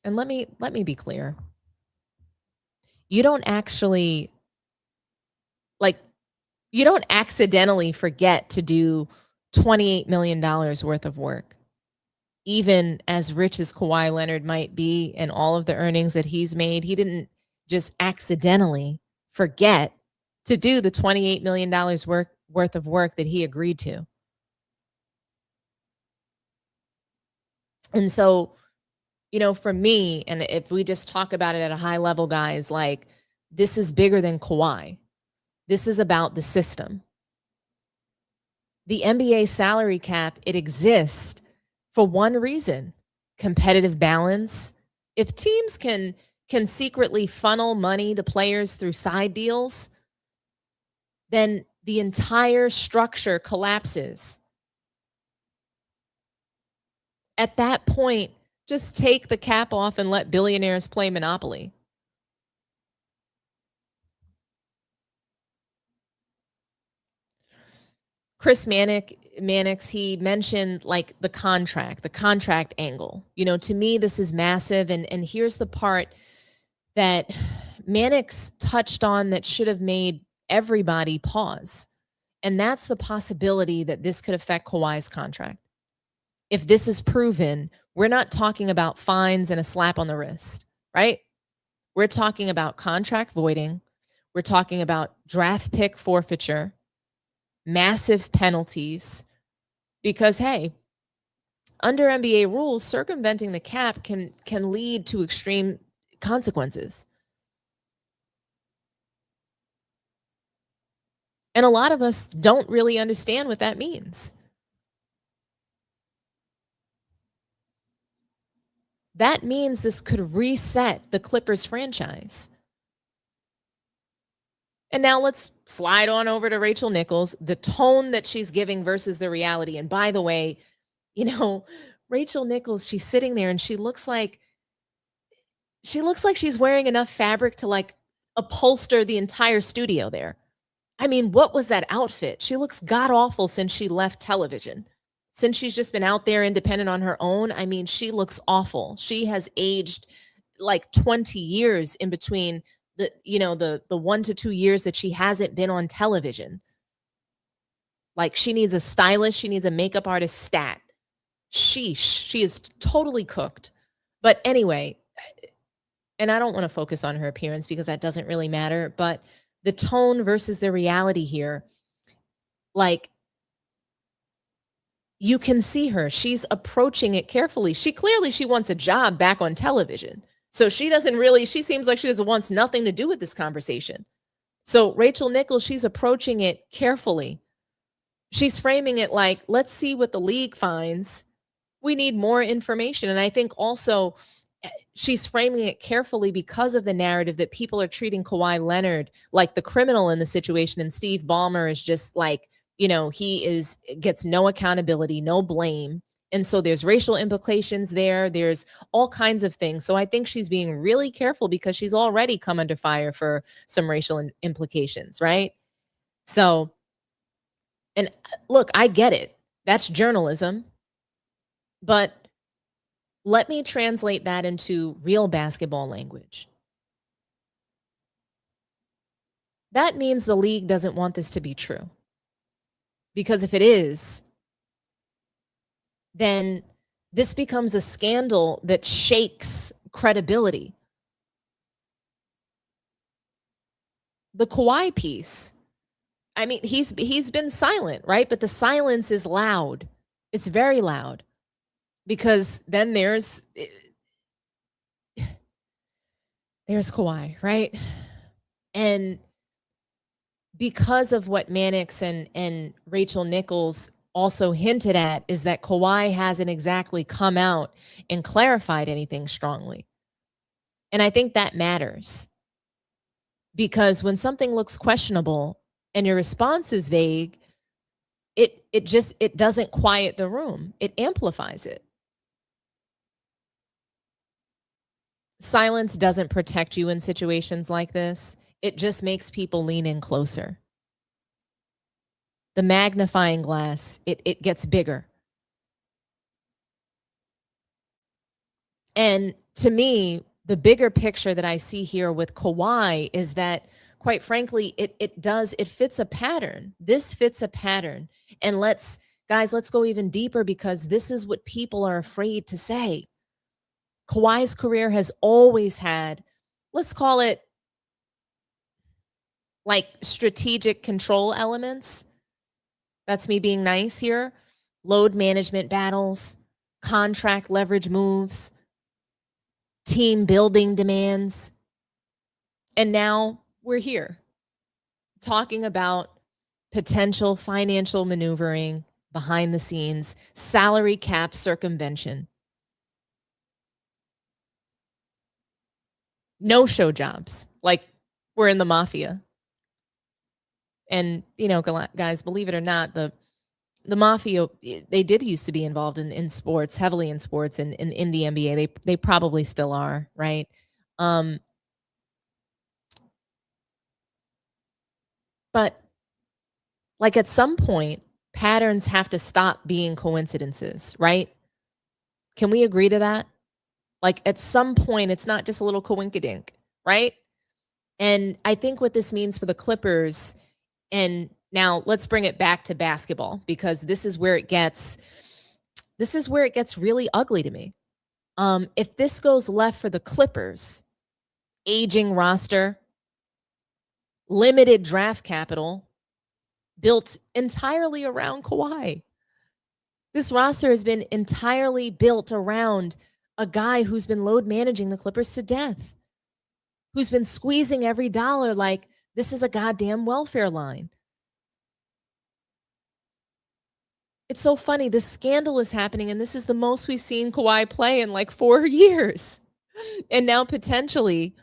C: And let me be clear. You don't actually, you don't accidentally forget to do $28 million worth of work. Even as rich as Kawhi Leonard might be and all of the earnings that he's made, he didn't just accidentally forget to do the $28 million worth of work that he agreed to. And so, for me, and if we just talk about it at a high level, guys, like, this is bigger than Kawhi. This is about the system. The NBA salary cap, it exists for one reason: competitive balance. If teams can secretly funnel money to players through side deals, then the entire structure collapses. At that point, just take the cap off and let billionaires play Monopoly. Chris Mannix, he mentioned like the contract angle. To me, this is massive. And here's the part that Mannix touched on that should have made everybody pause. And that's the possibility that this could affect Kawhi's contract. If this is proven, we're not talking about fines and a slap on the wrist, right? We're talking about contract voiding. We're talking about draft pick forfeiture, massive penalties, because, hey, under NBA rules, circumventing the cap can lead to extreme consequences. And a lot of us don't really understand what that means. That means this could reset the Clippers franchise. And now let's slide on over to Rachel Nichols, the tone that she's giving versus the reality. And by the way, Rachel Nichols, she's sitting there and she looks like she's wearing enough fabric to like upholster the entire studio there. I mean, what was that outfit? She looks god-awful since she left television. Since she's just been out there independent on her own, I mean, she looks awful. She has aged like 20 years in between the 1 to 2 years that she hasn't been on television. Like, she needs a stylist, she needs a makeup artist stat. Sheesh, she is totally cooked. But anyway, and I don't want to focus on her appearance because that doesn't really matter, but the tone versus the reality here, like, you can see her. She's approaching it carefully. She wants a job back on television. So she seems like she wants nothing to do with this conversation. So Rachel Nichols, she's approaching it carefully. She's framing it like, let's see what the league finds. We need more information. And I think also she's framing it carefully because of the narrative that people are treating Kawhi Leonard like the criminal in the situation. And Steve Ballmer is just like, he gets no accountability, no blame. And so there's racial implications there. There's all kinds of things. So I think she's being really careful because she's already come under fire for some racial implications, right? So, and look, I get it. That's journalism. But let me translate that into real basketball language. That means the league doesn't want this to be true. Because if it is, then this becomes a scandal that shakes credibility. The Kawhi piece, I mean, he's been silent, right? But the silence is loud. It's very loud. Because then there's Kawhi, right? And because of what Mannix and Rachel Nichols also hinted at is that Kawhi hasn't exactly come out and clarified anything strongly. And I think that matters. Because when something looks questionable and your response is vague, it doesn't quiet the room. It amplifies it. Silence doesn't protect you in situations like this. It just makes people lean in closer. The magnifying glass, it gets bigger. And to me, the bigger picture that I see here with Kawhi is that, quite frankly, it fits a pattern. This fits a pattern. And let's go even deeper because this is what people are afraid to say. Kawhi's career has always had, let's call it, like strategic control elements. That's me being nice here. Load management battles, contract leverage moves, team building demands. And now we're here talking about potential financial maneuvering behind the scenes, salary cap circumvention, no-show jobs, like we're in the mafia. And, you know, guys, believe it or not, the mafia, they did used to be involved in sports, heavily in sports, and in the NBA. They probably still are, right? But like at some point, patterns have to stop being coincidences, right? Can we agree to that? Like at some point, it's not just a little coinkydink, right? And I think what this means for the Clippers, and now let's bring it back to basketball, because this is where it gets really ugly to me. If this goes left for the Clippers, aging roster, limited draft capital, built entirely around Kawhi. This roster has been entirely built around a guy who's been load managing the Clippers to death, who's been squeezing every dollar like this is a goddamn welfare line. It's so funny. This scandal is happening, and this is the most we've seen Kawhi play in like 4 years. And now potentially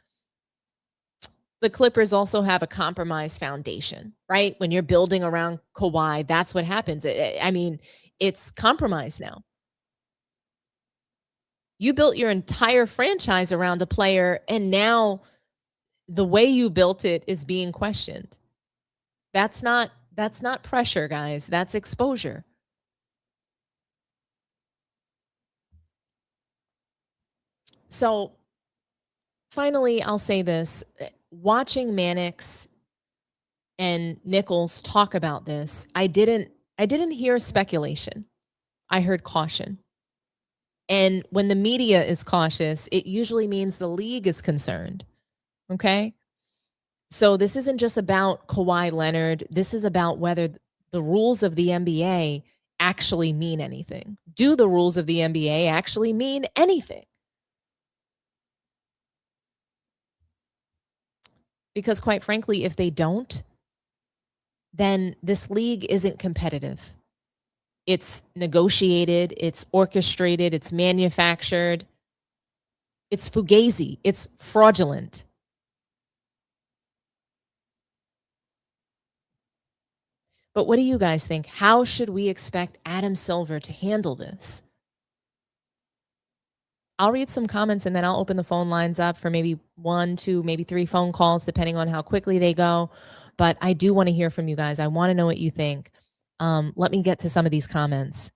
C: the Clippers also have a compromised foundation, right? When you're building around Kawhi, that's what happens. I mean, it's compromised now. You built your entire franchise around a player, and now the way you built it is being questioned. That's not pressure, guys. That's exposure. So finally, I'll say this. Watching Mannix and Nichols talk about this, I didn't hear speculation. I heard caution. And when the media is cautious, it usually means the league is concerned. Okay? So this isn't just about Kawhi Leonard. This is about whether the rules of the NBA actually mean anything. Do the rules of the NBA actually mean anything? Because quite frankly, if they don't, then this league isn't competitive. It's negotiated, it's orchestrated, it's manufactured, it's fugazi, it's fraudulent. But what do you guys think? How should we expect Adam Silver to handle this? I'll read some comments and then I'll open the phone lines up for maybe 1, 2, maybe 3 phone calls, depending on how quickly they go. But I do want to hear from you guys. I want to know what you think. Let me get to some of these comments.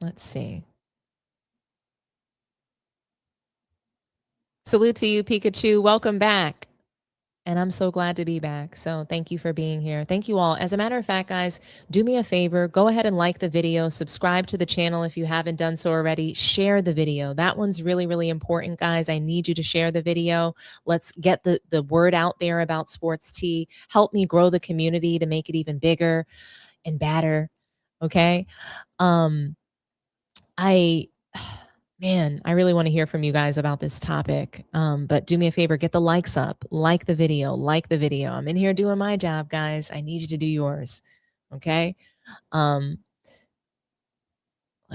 C: Let's see. Salute to you, Pikachu. Welcome back. And I'm so glad to be back. So thank you for being here. Thank you all. As a matter of fact, guys, do me a favor. Go ahead and like the video. Subscribe to the channel if you haven't done so already. Share the video. That one's really, really important, guys. I need you to share the video. Let's get the word out there about Sports Tea. Help me grow the community to make it even bigger and badder. Okay? Man, I really want to hear from you guys about this topic. But do me a favor, get the likes up, like the video. I'm in here doing my job, guys. I need you to do yours. Okay. Let's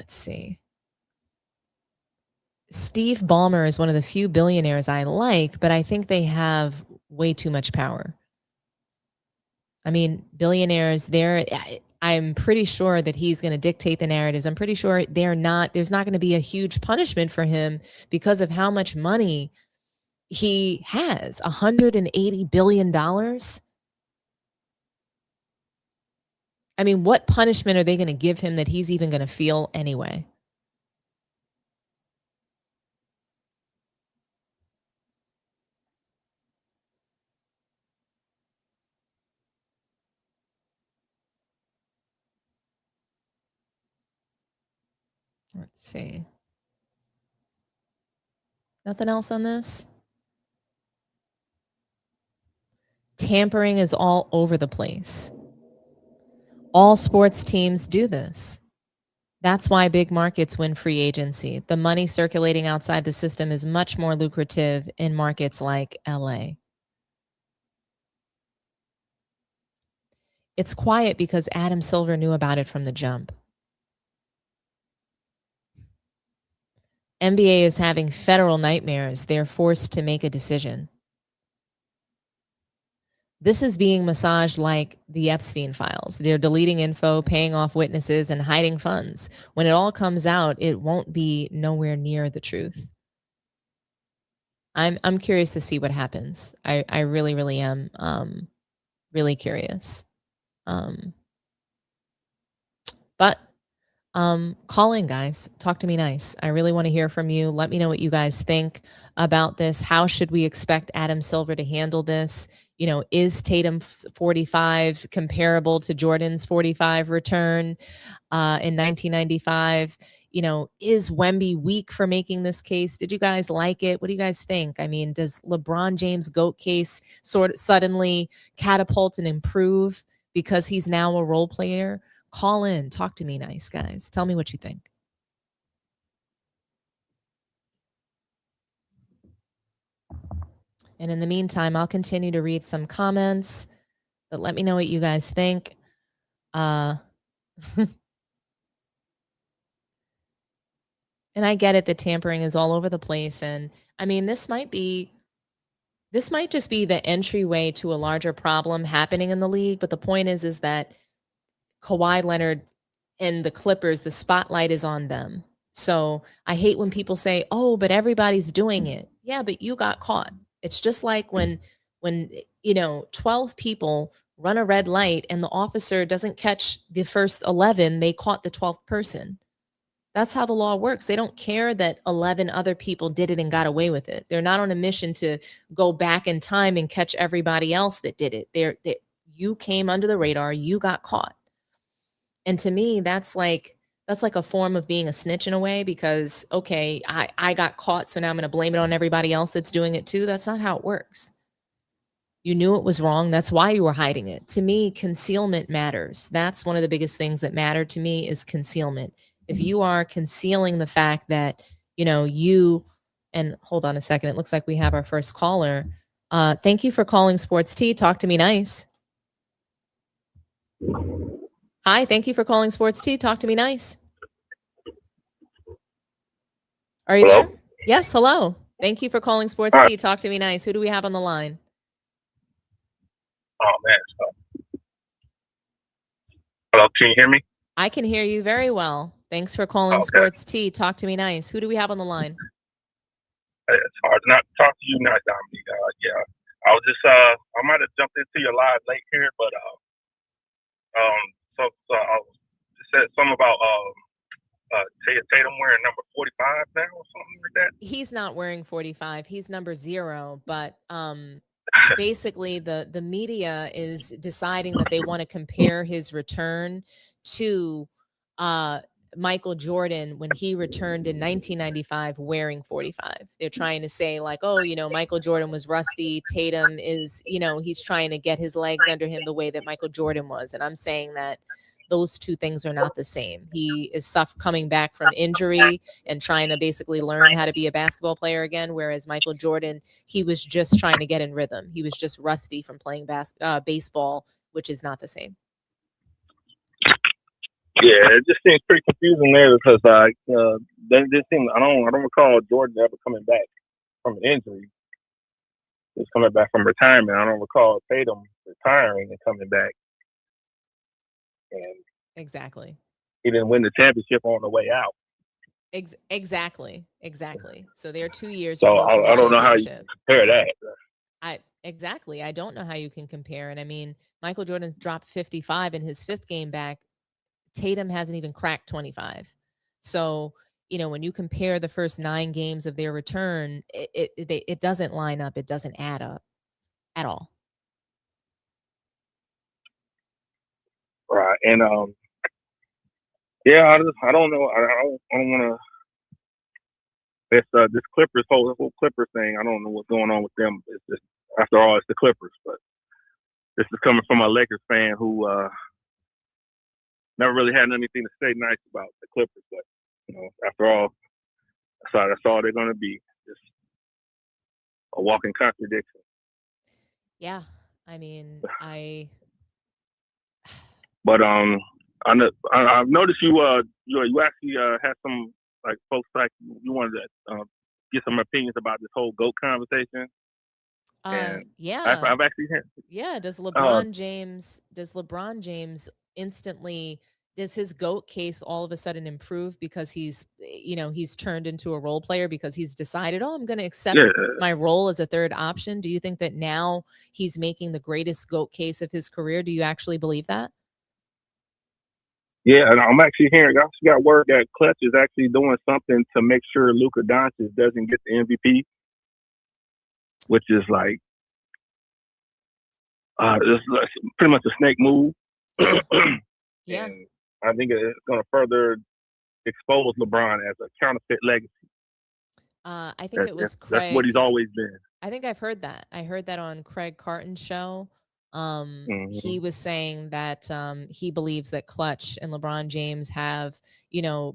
C: see. Steve Ballmer is one of the few billionaires I like, but I think they have way too much power. I mean, billionaires, I'm pretty sure that he's going to dictate the narratives. I'm pretty sure there's not going to be a huge punishment for him because of how much money he has. $180 billion. I mean, what punishment are they going to give him that he's even going to feel anyway? Let's see. Nothing else on this? Tampering is all over the place. All sports teams do this. That's why big markets win free agency. The money circulating outside the system is much more lucrative in markets like LA. It's quiet because Adam Silver knew about it from the jump. NBA is having federal nightmares. They're forced to make a decision. This is being massaged like the Epstein files. They're deleting info, paying off witnesses, and hiding funds. When it all comes out, it won't be nowhere near the truth. I'm curious to see what happens. I really, really am really curious. But call in, guys. Talk to me nice. I really want to hear from you. Let me know what you guys think about this. How should we expect Adam Silver to handle this? You know, is Tatum's 45 comparable to Jordan's 45 return in 1995? You know, is Wemby weak for making this case? Did you guys like it? What do you guys think? I mean, does LeBron James GOAT case sort of suddenly catapult and improve because he's now a role player? Call in. Talk to me nice, guys. Tell me what you think. And in the meantime, I'll continue to read some comments, but let me know what you guys think. And I get it that tampering is all over the place. And I mean, this might just be the entryway to a larger problem happening in the league. But the point is that Kawhi Leonard and the Clippers, the spotlight is on them. So I hate when people say, oh, but everybody's doing it. Yeah, but you got caught. It's just like when 12 people run a red light and the officer doesn't catch the first 11, they caught the 12th person. That's how the law works. They don't care that 11 other people did it and got away with it. They're not on a mission to go back in time and catch everybody else that did it. You came under the radar, you got caught. And to me, that's like a form of being a snitch in a way, because, okay, I got caught, so now I'm going to blame it on everybody else that's doing it too. That's not how it works. You knew it was wrong. That's why you were hiding it. To me, concealment matters. That's one of the biggest things that matter to me is concealment. If you are concealing the fact that, and hold on a second, it looks like we have our first caller. Thank you for calling Sports Tea. Talk to me nice. Hi, thank you for calling Sports Tea. Talk to me nice. Are you there? Yes, hello. Thank you for calling Sports Tea. Talk to me nice. Who do we have on the line?
N: Oh, man. Hello, can you hear me?
C: I can hear you very well. Thanks for calling Sports Tea. Talk to me nice. Who do we have on the line?
N: It's hard not to talk to you now, Dominique. I was just, I might have jumped into your live late here, but so I said something about Tatum wearing number 45 now or something like that.
C: He's not wearing 45. He's number 0, but basically the media is deciding that they want to compare his return to Michael Jordan when he returned in 1995 wearing 45. They're trying to say like, oh, Michael Jordan was rusty. Tatum is, he's trying to get his legs under him the way that Michael Jordan was. And I'm saying that those two things are not the same. He is coming back from injury and trying to basically learn how to be a basketball player again, whereas Michael Jordan, he was just trying to get in rhythm. He was just rusty from playing baseball, which is not the same.
N: Yeah, it just seems pretty confusing there because they just seem, I don't recall Jordan ever coming back from an injury. He's coming back from retirement. I don't recall Tatum retiring and coming back. And
C: exactly,
N: he didn't win the championship on the way out.
C: Exactly. So they're 2 years.
N: So I don't know how you compare that.
C: I don't know how you can compare. And I mean, Michael Jordan's dropped 55 in his 5th game back. Tatum hasn't even cracked 25. So, when you compare the first 9 games of their return, it doesn't line up. It doesn't add up at all.
N: Right. And Yeah, I don't know. I don't want to. This Clippers whole Clippers thing. I don't know what's going on with them. It's just, after all, it's the Clippers. But this is coming from a Lakers fan who never really had anything to say nice about the Clippers. But after all, that's all they're going to be. Just a walking contradiction.
C: Yeah, I mean,
N: But I've noticed you actually had some like folks like you wanted to get some opinions about this whole GOAT conversation.
C: Yeah.
N: I've actually had.
C: Yeah, does LeBron James instantly, does his GOAT case all of a sudden improve because he's turned into a role player because he's decided, I'm going to accept my role as a third option? Do you think that now he's making the greatest GOAT case of his career? Do you actually believe that?
N: Yeah, and I'm actually hearing, I actually got word that Clutch is actually doing something to make sure Luka Dončić doesn't get the MVP, which is like, it's pretty much a snake move.
C: Yeah.
N: And I think it's going to further expose LeBron as a counterfeit legacy.
C: I think it was Craig.
N: That's what he's always been.
C: I think I've heard that. I heard that on Craig Carton's show. He was saying that he believes that Clutch and LeBron James have,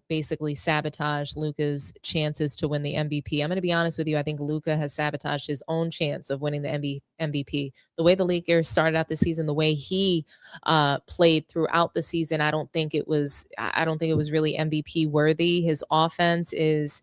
C: basically sabotaged Luka's chances to win the MVP. I'm going to be honest with you. I think Luka has sabotaged his own chance of winning the MVP. The way the Lakers started out the season, the way he played throughout the season, I don't think it was really MVP worthy. His offense is,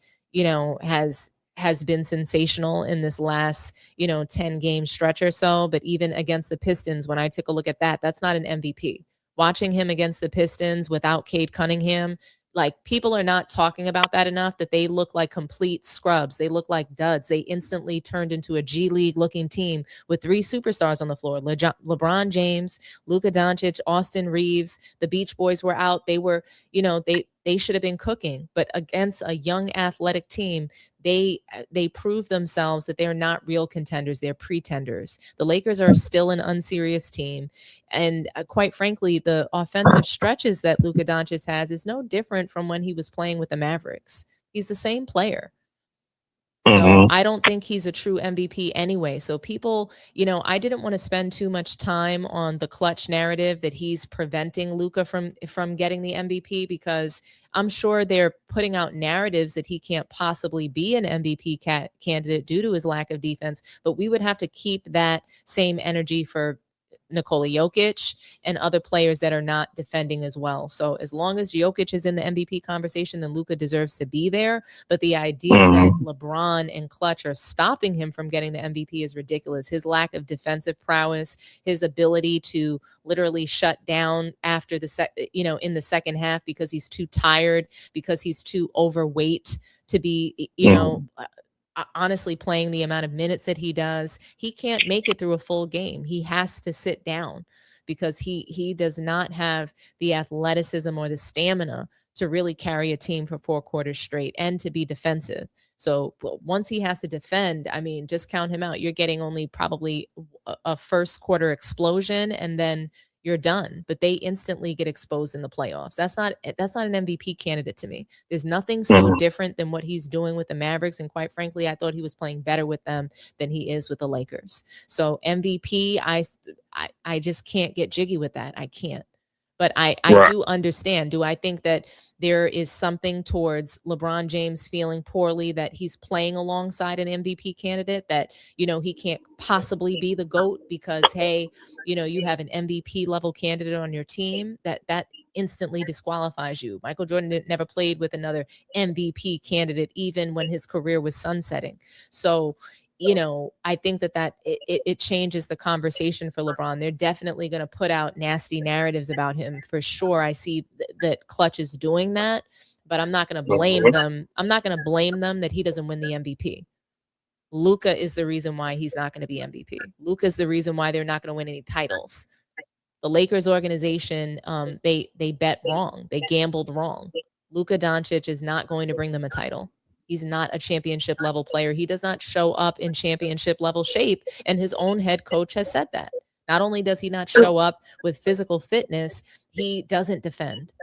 C: has been sensational in this last, 10 game stretch or so. But even against the Pistons, when I took a look at that, that's not an MVP. Watching him against the Pistons without Cade Cunningham, like, people are not talking about that enough, that they look like complete scrubs. They look like duds. They instantly turned into a G League looking team with 3 superstars on the floor. LeBron James, Luka Dončić, Austin Reaves, the Beach Boys were out. They were, they should have been cooking, but against a young athletic team, they prove themselves that they're not real contenders. They're pretenders. The Lakers are still an unserious team. And quite frankly, the offensive stretches that Luka Dončić has is no different from when he was playing with the Mavericks. He's the same player. So I don't think he's a true MVP anyway. So people, I didn't want to spend too much time on the Clutch narrative that he's preventing Luka from getting the MVP, because I'm sure they're putting out narratives that he can't possibly be an MVP candidate due to his lack of defense. But we would have to keep that same energy for Nikola Jokic and other players that are not defending as well. So as long as Jokic is in the MVP conversation, then Luka deserves to be there. But the idea that LeBron and Clutch are stopping him from getting the MVP is ridiculous. His lack of defensive prowess, his ability to literally shut down after in the second half because he's too tired, because he's too overweight to be, honestly playing the amount of minutes that he does. He can't make it through a full game. He has to sit down because he does not have the athleticism or the stamina to really carry a team for 4 quarters straight and to be defensive. So once he has to defend, I mean, just count him out. You're getting only probably a first quarter explosion and then you're done. But they instantly get exposed in the playoffs. That's not an MVP candidate to me. There's nothing so different than what he's doing with the Mavericks. And quite frankly, I thought he was playing better with them than he is with the Lakers. So MVP, I just can't get jiggy with that. I can't. But I do understand. Do I think that there is something towards LeBron James feeling poorly that he's playing alongside an MVP candidate, that, he can't possibly be the GOAT because, hey, you have an MVP level candidate on your team, that instantly disqualifies you. Michael Jordan never played with another MVP candidate, even when his career was sunsetting. So, I think that it changes the conversation for LeBron. They're definitely going to put out nasty narratives about him for sure. I see that Clutch is doing that, but I'm not going to blame them. I'm not going to blame them that he doesn't win the MVP. Luka is the reason why he's not going to be MVP. Luka is the reason why they're not going to win any titles. The Lakers organization, they bet wrong. They gambled wrong. Luka Dončić is not going to bring them a title. He's not a championship level player. He does not show up in championship level shape. And his own head coach has said that. Not only does he not show up with physical fitness, he doesn't defend.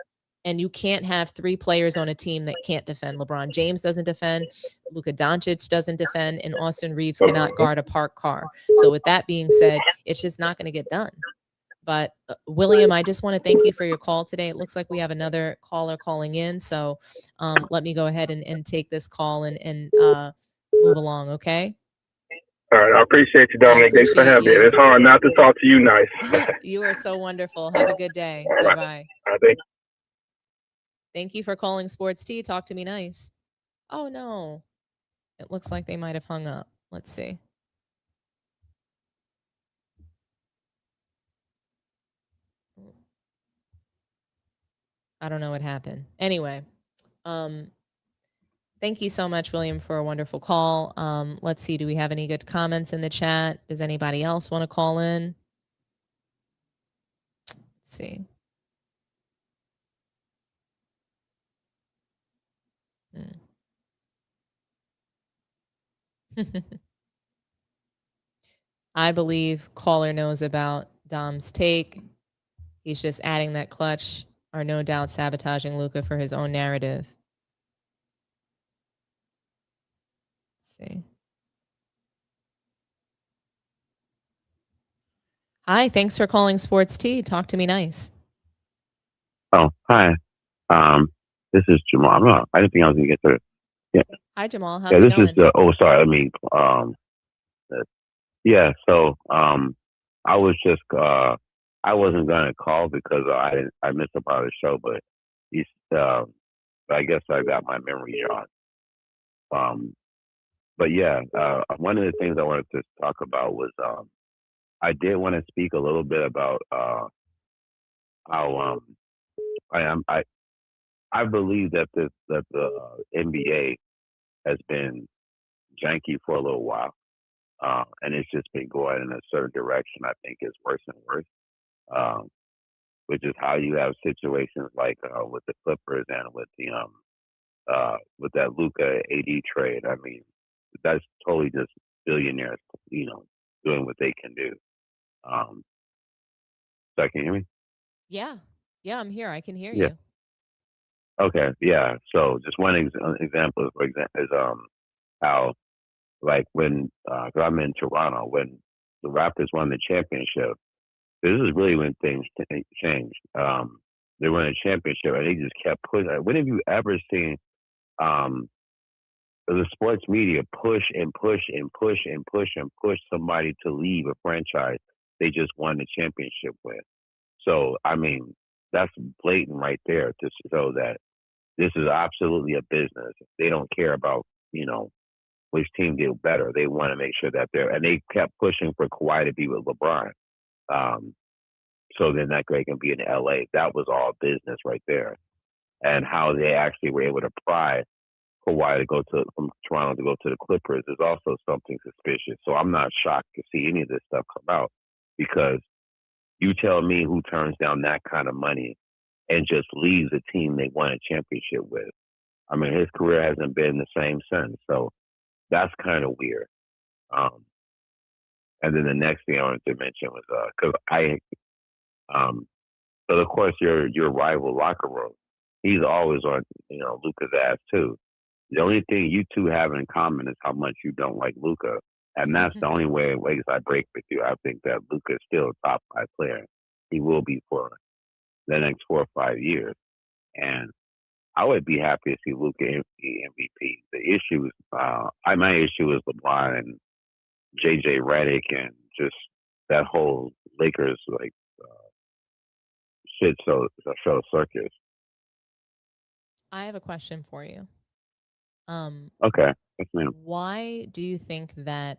C: And you can't have three players on a team that can't defend. LeBron James doesn't defend, Luka Dončić doesn't defend, and Austin Reaves cannot guard a parked car. So with that being said, it's just not going to get done. But William, I just want to thank you for your call today. It looks like we have another caller calling in. So let me go ahead and take this call and move along, okay?
N: All right, I appreciate you, Dominique. Thanks for having me. It's hard not to talk to you nice.
C: You are so wonderful. Have a good day. Bye-bye.
N: Thank you.
C: Thank you for calling Sports Tea. Talk to me nice. Oh, no. It looks like they might have hung up. Let's see. I don't know what happened. Anyway, thank you so much, William, for a wonderful call. Let's see. Do we have any good comments in the chat? Does anybody else want to call in? Let's see. I believe caller knows about Dom's take. He's just adding that clutch are no doubt sabotaging Luka for his own narrative. Let's see. Hi, thanks for calling Sports Tea. Talk to me nice.
O: Oh, hi. This is Jamal. I didn't think I was gonna get to. Yeah.
C: Hi, Jamal. How's
O: Yeah,
C: it
O: this
C: going?
O: is the. Oh, sorry. I mean, yeah. So, I was just. I wasn't gonna call because I missed a part of the show, but he's. I guess I got my memory jog. But yeah, one of the things I wanted to talk about was I did want to speak a little bit about how I believe that the NBA has been janky for a little while, and it's just been going in a certain direction. I think it's worse and worse, which is how you have situations like with the Clippers and with the with that Luka AD trade. I mean, that's totally just billionaires, doing what they can do. So can you hear me?
C: Yeah. Yeah, I'm here. I can hear
O: Yeah.
C: you.
O: Okay. Yeah. So just one example, for example, is how like when 'cause I'm in Toronto, when the Raptors won the championship, this is really when things changed. They won a championship and they just kept pushing. When have you ever seen the sports media push and push and push and push and push somebody to leave a franchise they just won the championship with? So, I mean, that's blatant right there to show that this is absolutely a business. They don't care about, which team did better. They want to make sure that and they kept pushing for Kawhi to be with LeBron. So then that guy can be in LA. That was all business right there. And how they actually were able to pry Kawhi to go from Toronto to go to the Clippers is also something suspicious. So I'm not shocked to see any of this stuff come out, because you tell me who turns down that kind of money and just leaves a team they won a championship with. I mean, his career hasn't been the same since. So that's kind of weird. And then the next thing I wanted to mention was so of course your rival locker room, he's always on Luka's ass too. The only thing you two have in common is how much you don't like Luka, and that's the only way I break with you. I think that Luka is still a top 5 player. He will be for the next 4 or 5 years, and I would be happy to see Luka MVP. The issue is my issue is LeBron and JJ Redick and just that whole Lakers shit show circus.
C: I have a question for you.
O: Okay. Yes, ma'am.
C: Why do you think that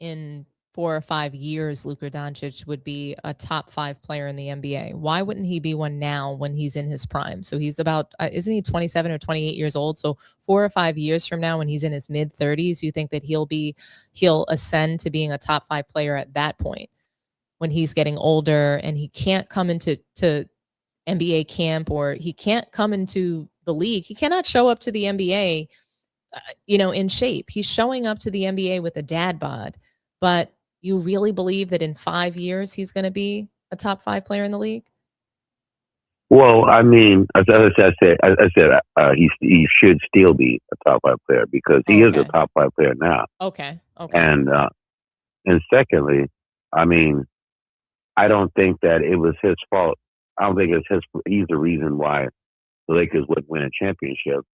C: in 4 or 5 years, Luka Dončić would be a top 5 player in the NBA? Why wouldn't he be one now when he's in his prime? So he's about, isn't he 27 or 28 years old? So 4 or 5 years from now, when he's in his mid 30s, you think that he'll ascend to being a top 5 player at that point, when he's getting older and he can't come into NBA camp, or he can't come into the league. He cannot show up to the NBA in shape. He's showing up to the NBA with a dad bod. But you really believe that in 5 years he's going to be a top 5 player in the league?
O: Well, I mean, as I said, he should still be a top 5 player because he is a top 5 player now.
C: Okay. Okay.
O: And secondly, I mean, I don't think that it was his fault. I don't think it's he's the reason why the Lakers would win a championship.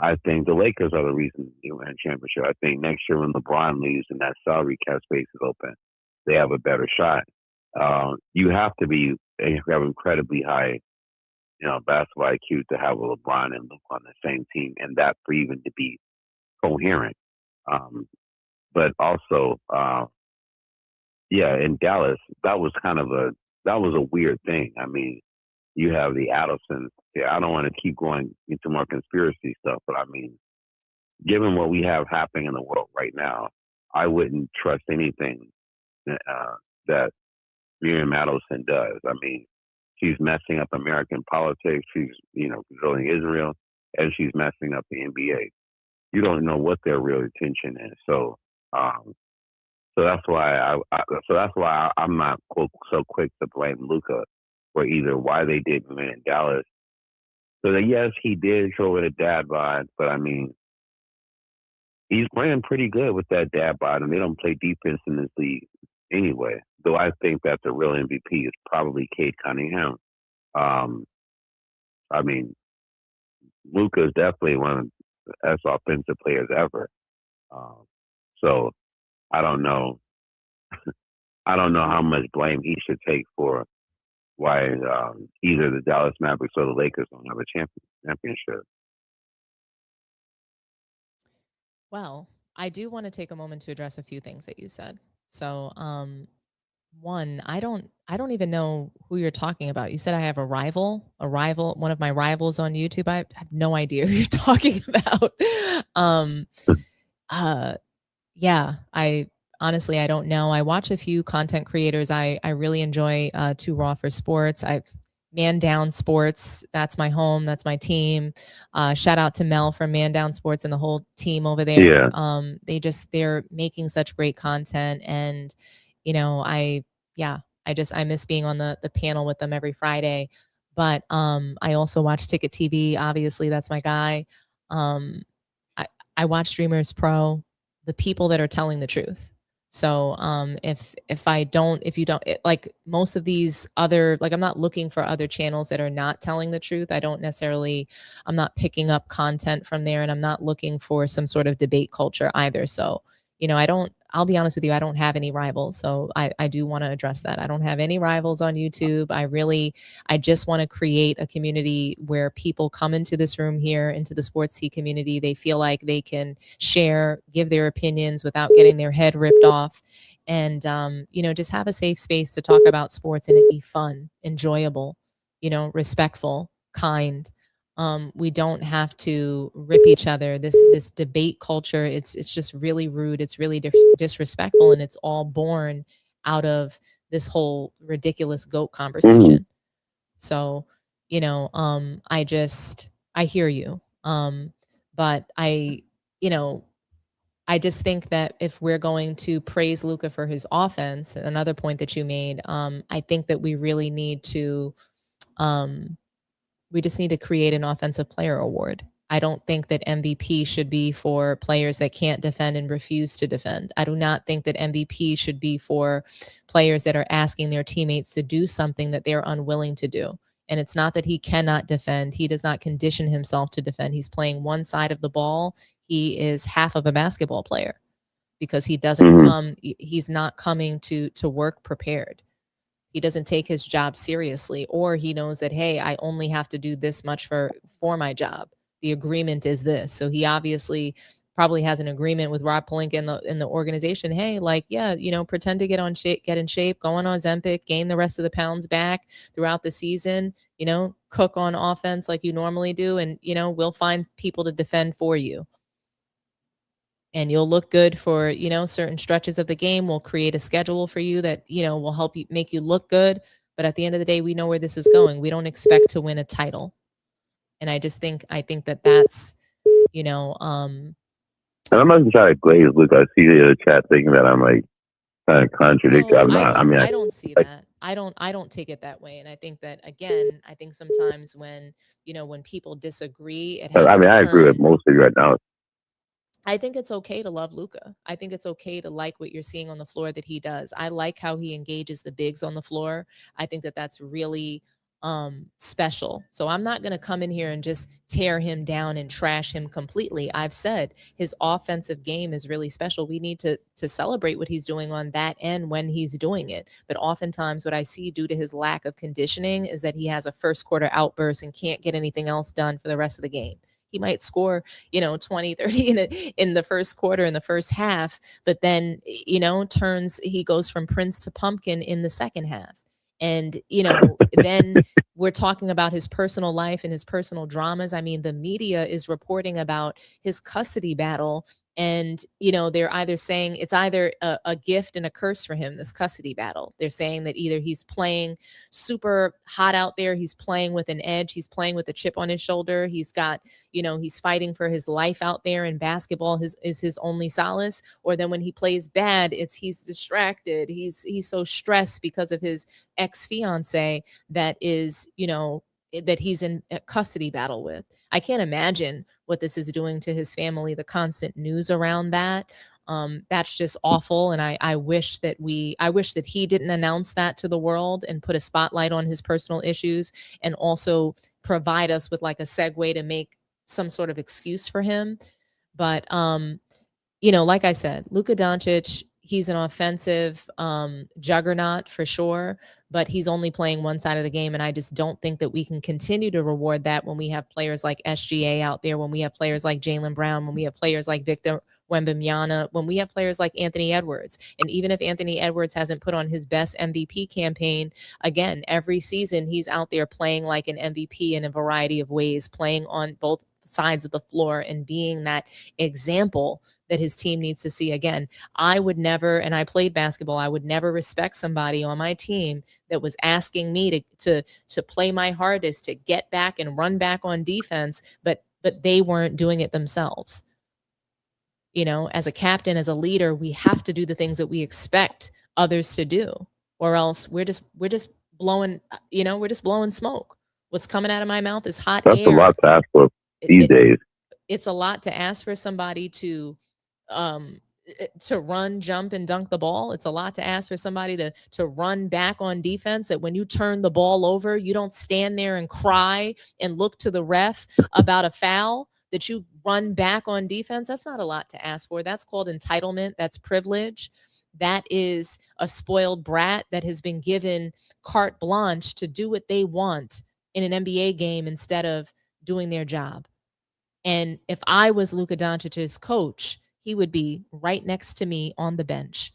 O: I think the Lakers are the reason they win a championship. I think next year when LeBron leaves and that salary cap space is open, they have a better shot. You have to have incredibly high, basketball IQ to have a LeBron and Luka on the same team, and that for even to be coherent. But also, in Dallas, that was a weird thing. I mean, you have the Addison. Yeah, I don't want to keep going into more conspiracy stuff, but I mean, given what we have happening in the world right now, I wouldn't trust anything that Miriam Adelson does. I mean, she's messing up American politics. She's, controlling Israel, and she's messing up the NBA. You don't know what their real intention is. So that's why I'm not so quick to blame Luka for either why they didn't win in Dallas. So that yes, he did show it a dad bod, but I mean, he's playing pretty good with that dad bod, and they don't play defense in this league anyway. Though I think that the real MVP is probably Cade Cunningham. I mean, Luka is definitely one of the best offensive players ever. So I don't know. I don't know how much blame he should take for why either the Dallas Mavericks or the Lakers don't have a championship.
C: Well, I do want to take a moment to address a few things that you said. So, one, I don't even know who you're talking about. You said I have a rival, one of my rivals on YouTube. I have no idea who you're talking about. Yeah, honestly, I don't know. I watch a few content creators. I really enjoy Too Raw for Sports. Man Down Sports. That's my home. That's my team. Shout out to Mel from Man Down Sports and the whole team over there.
O: Yeah.
C: They're making such great content, and I miss being on the panel with them every Friday. But I also watch Ticket TV. Obviously, that's my guy. I watch Streamers Pro, the people that are telling the truth. So if you don't like most of these other, like, I'm not looking for other channels that are not telling the truth. I'm not picking up content from there, and I'm not looking for some sort of debate culture either. So, I'll be honest with you, I don't have any rivals. So I do want to address that. I don't have any rivals on YouTube. I just want to create a community where people come into this room here, into the Sports Tea community. They feel like they can share, give their opinions without getting their head ripped off. And, just have a safe space to talk about sports and it be fun, enjoyable, respectful, kind. We don't have to rip each other. This debate culture, it's just really rude. It's really disrespectful, and it's all born out of this whole ridiculous GOAT conversation. So, I hear you. But I just think that if we're going to praise Luka for his offense, another point that you made, I think that we really need to we just need to create an offensive player award. I don't think that MVP should be for players that can't defend and refuse to defend. I do not think that MVP should be for players that are asking their teammates to do something that they're unwilling to do. And it's not that he cannot defend. He does not condition himself to defend. He's playing one side of the ball. He is half of a basketball player because he doesn't he's not coming to work prepared. He doesn't take his job seriously, or he knows that, hey, I only have to do this much for my job. The agreement is this. So he obviously probably has an agreement with Rob Pelinka in the organization. Hey, pretend to get in shape, go on Ozempic, gain the rest of the pounds back throughout the season, cook on offense like you normally do. And, we'll find people to defend for you. And you'll look good for, certain stretches of the game. We'll create a schedule for you that, will help you, make you look good. But at the end of the day, we know where this is going. We don't expect to win a title. And I think that that's,
O: And I'm not trying to glaze Luke. I see the chat thinking that I'm like kind of contradict. I'm not. I mean,
C: I don't see that. I don't take it that way. And I think that, again, I think sometimes when, when people disagree, it has
O: I mean,
C: to
O: I agree with
C: turn.
O: most of you right now.
C: I think it's okay to love Luka. I think it's okay to like what you're seeing on the floor that he does. I like how he engages the bigs on the floor. I think that that's really special. So I'm not going to come in here and just tear him down and trash him completely. I've said his offensive game is really special. We need to celebrate what he's doing on that end when he's doing it. But oftentimes what I see due to his lack of conditioning is that he has a first quarter outburst and can't get anything else done for the rest of the game. He might score, 20, 30 in the first quarter, in the first half, but then, he goes from Prince to Pumpkin in the second half. And, then we're talking about his personal life and his personal dramas. I mean, the media is reporting about his custody battle. And, they're either saying it's either a gift and a curse for him, this custody battle. They're saying that either he's playing super hot out there, he's playing with an edge, he's playing with a chip on his shoulder. He's got, he's fighting for his life out there, and basketball is his only solace. Or then when he plays bad, he's distracted. He's so stressed because of his ex-fiance that is, that he's in a custody battle with. I can't imagine what this is doing to his family, the constant news around that. That's just awful. And I wish that he didn't announce that to the world and put a spotlight on his personal issues, and also provide us with like a segue to make some sort of excuse for him. But, like I said, Luka Dončić, he's an offensive juggernaut for sure, but he's only playing one side of the game. And I just don't think that we can continue to reward that when we have players like SGA out there, when we have players like Jaylen Brown, when we have players like Victor Wembanyama, when we have players like Anthony Edwards. And even if Anthony Edwards hasn't put on his best MVP campaign, again, every season he's out there playing like an MVP in a variety of ways, playing on both sides of the floor and being that example that his team needs to see. Again, I would never, and I played basketball, I would never respect somebody on my team that was asking me to play my hardest, to get back and run back on defense, but they weren't doing it themselves. As a captain, as a leader, we have to do the things that we expect others to do, or else we're just blowing, we're just blowing smoke. What's coming out of my mouth is hot air.
O: That's a lot to ask for these days.
C: It's a lot to ask for somebody to run, jump, and dunk the ball. It's a lot to ask for somebody to run back on defense, that when you turn the ball over, you don't stand there and cry and look to the ref about a foul, that you run back on defense. That's not a lot to ask for. That's called entitlement. That's privilege. That is a spoiled brat that has been given carte blanche to do what they want in an NBA game instead of doing their job. And if I was Luka Dončić's coach, he would be right next to me on the bench.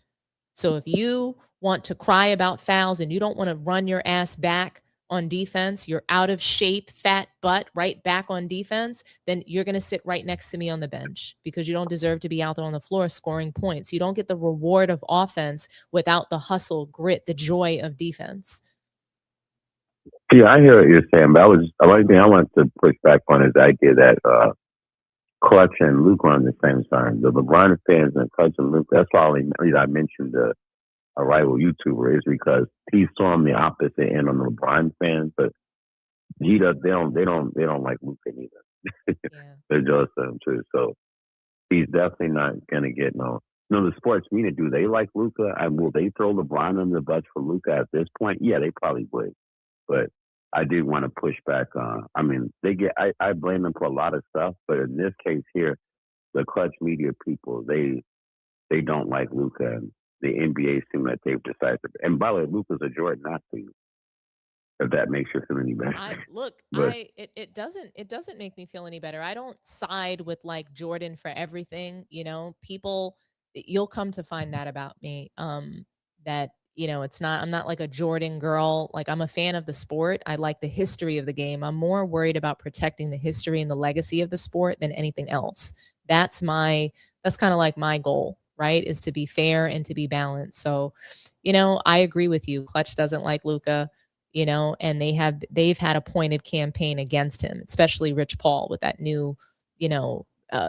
C: So if you want to cry about fouls and you don't want to run your ass back on defense, you're out of shape, fat butt, right back on defense, then you're going to sit right next to me on the bench, because you don't deserve to be out there on the floor scoring points. You don't get the reward of offense without the hustle, grit, the joy of defense.
O: Yeah, I hear what you're saying, but one thing I want to push back on is the idea that Clutch and Luke are on the same side. The LeBron fans and Clutch and Luke, that's why I mentioned a rival YouTuber, is because he's so on the opposite end on the LeBron fans, but they don't like Luka either. They're jealous of him too. So he's definitely not gonna get no. The sports media, do they like Luka? Will they throw LeBron under the bus for Luka at this point? Yeah, they probably would. But I did want to push back on. I mean, I blame them for a lot of stuff, but in this case here, the Clutch media people, they don't like Luka, and the NBA seem like they've decided. And by the way, Luka's a Jordan athlete. If that makes you feel any better.
C: It doesn't make me feel any better. I don't side with like Jordan for everything. People, you'll come to find that about me. That I'm not like a Jordan girl. Like, I'm a fan of the sport. I like the history of the game. I'm more worried about protecting the history and the legacy of the sport than anything else. That's kind of like my goal, right? Is to be fair and to be balanced. So, I agree with you. Clutch doesn't like Luka, and they've had a pointed campaign against him, especially Rich Paul with that new,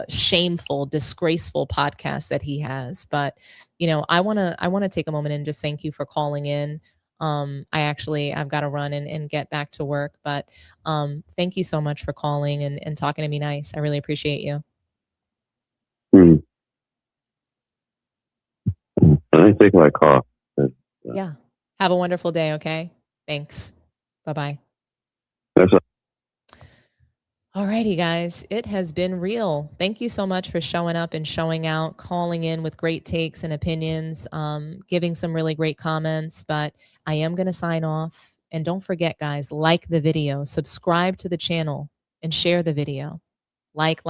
C: shameful, disgraceful podcast that he has. But I want to take a moment and just thank you for calling in. I've got to run and get back to work, but thank you so much for calling and talking to me nice. I really appreciate you.
O: Let me take my call.
C: Yeah. Have a wonderful day. Okay. Thanks. Bye-bye. All righty, guys. It has been real. Thank you so much for showing up and showing out, calling in with great takes and opinions, giving some really great comments. But I am going to sign off. And don't forget, guys, like the video, subscribe to the channel, and share the video. Like.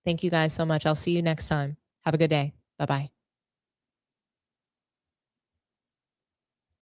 C: Thank you guys so much. I'll see you next time. Have a good day. Bye-bye.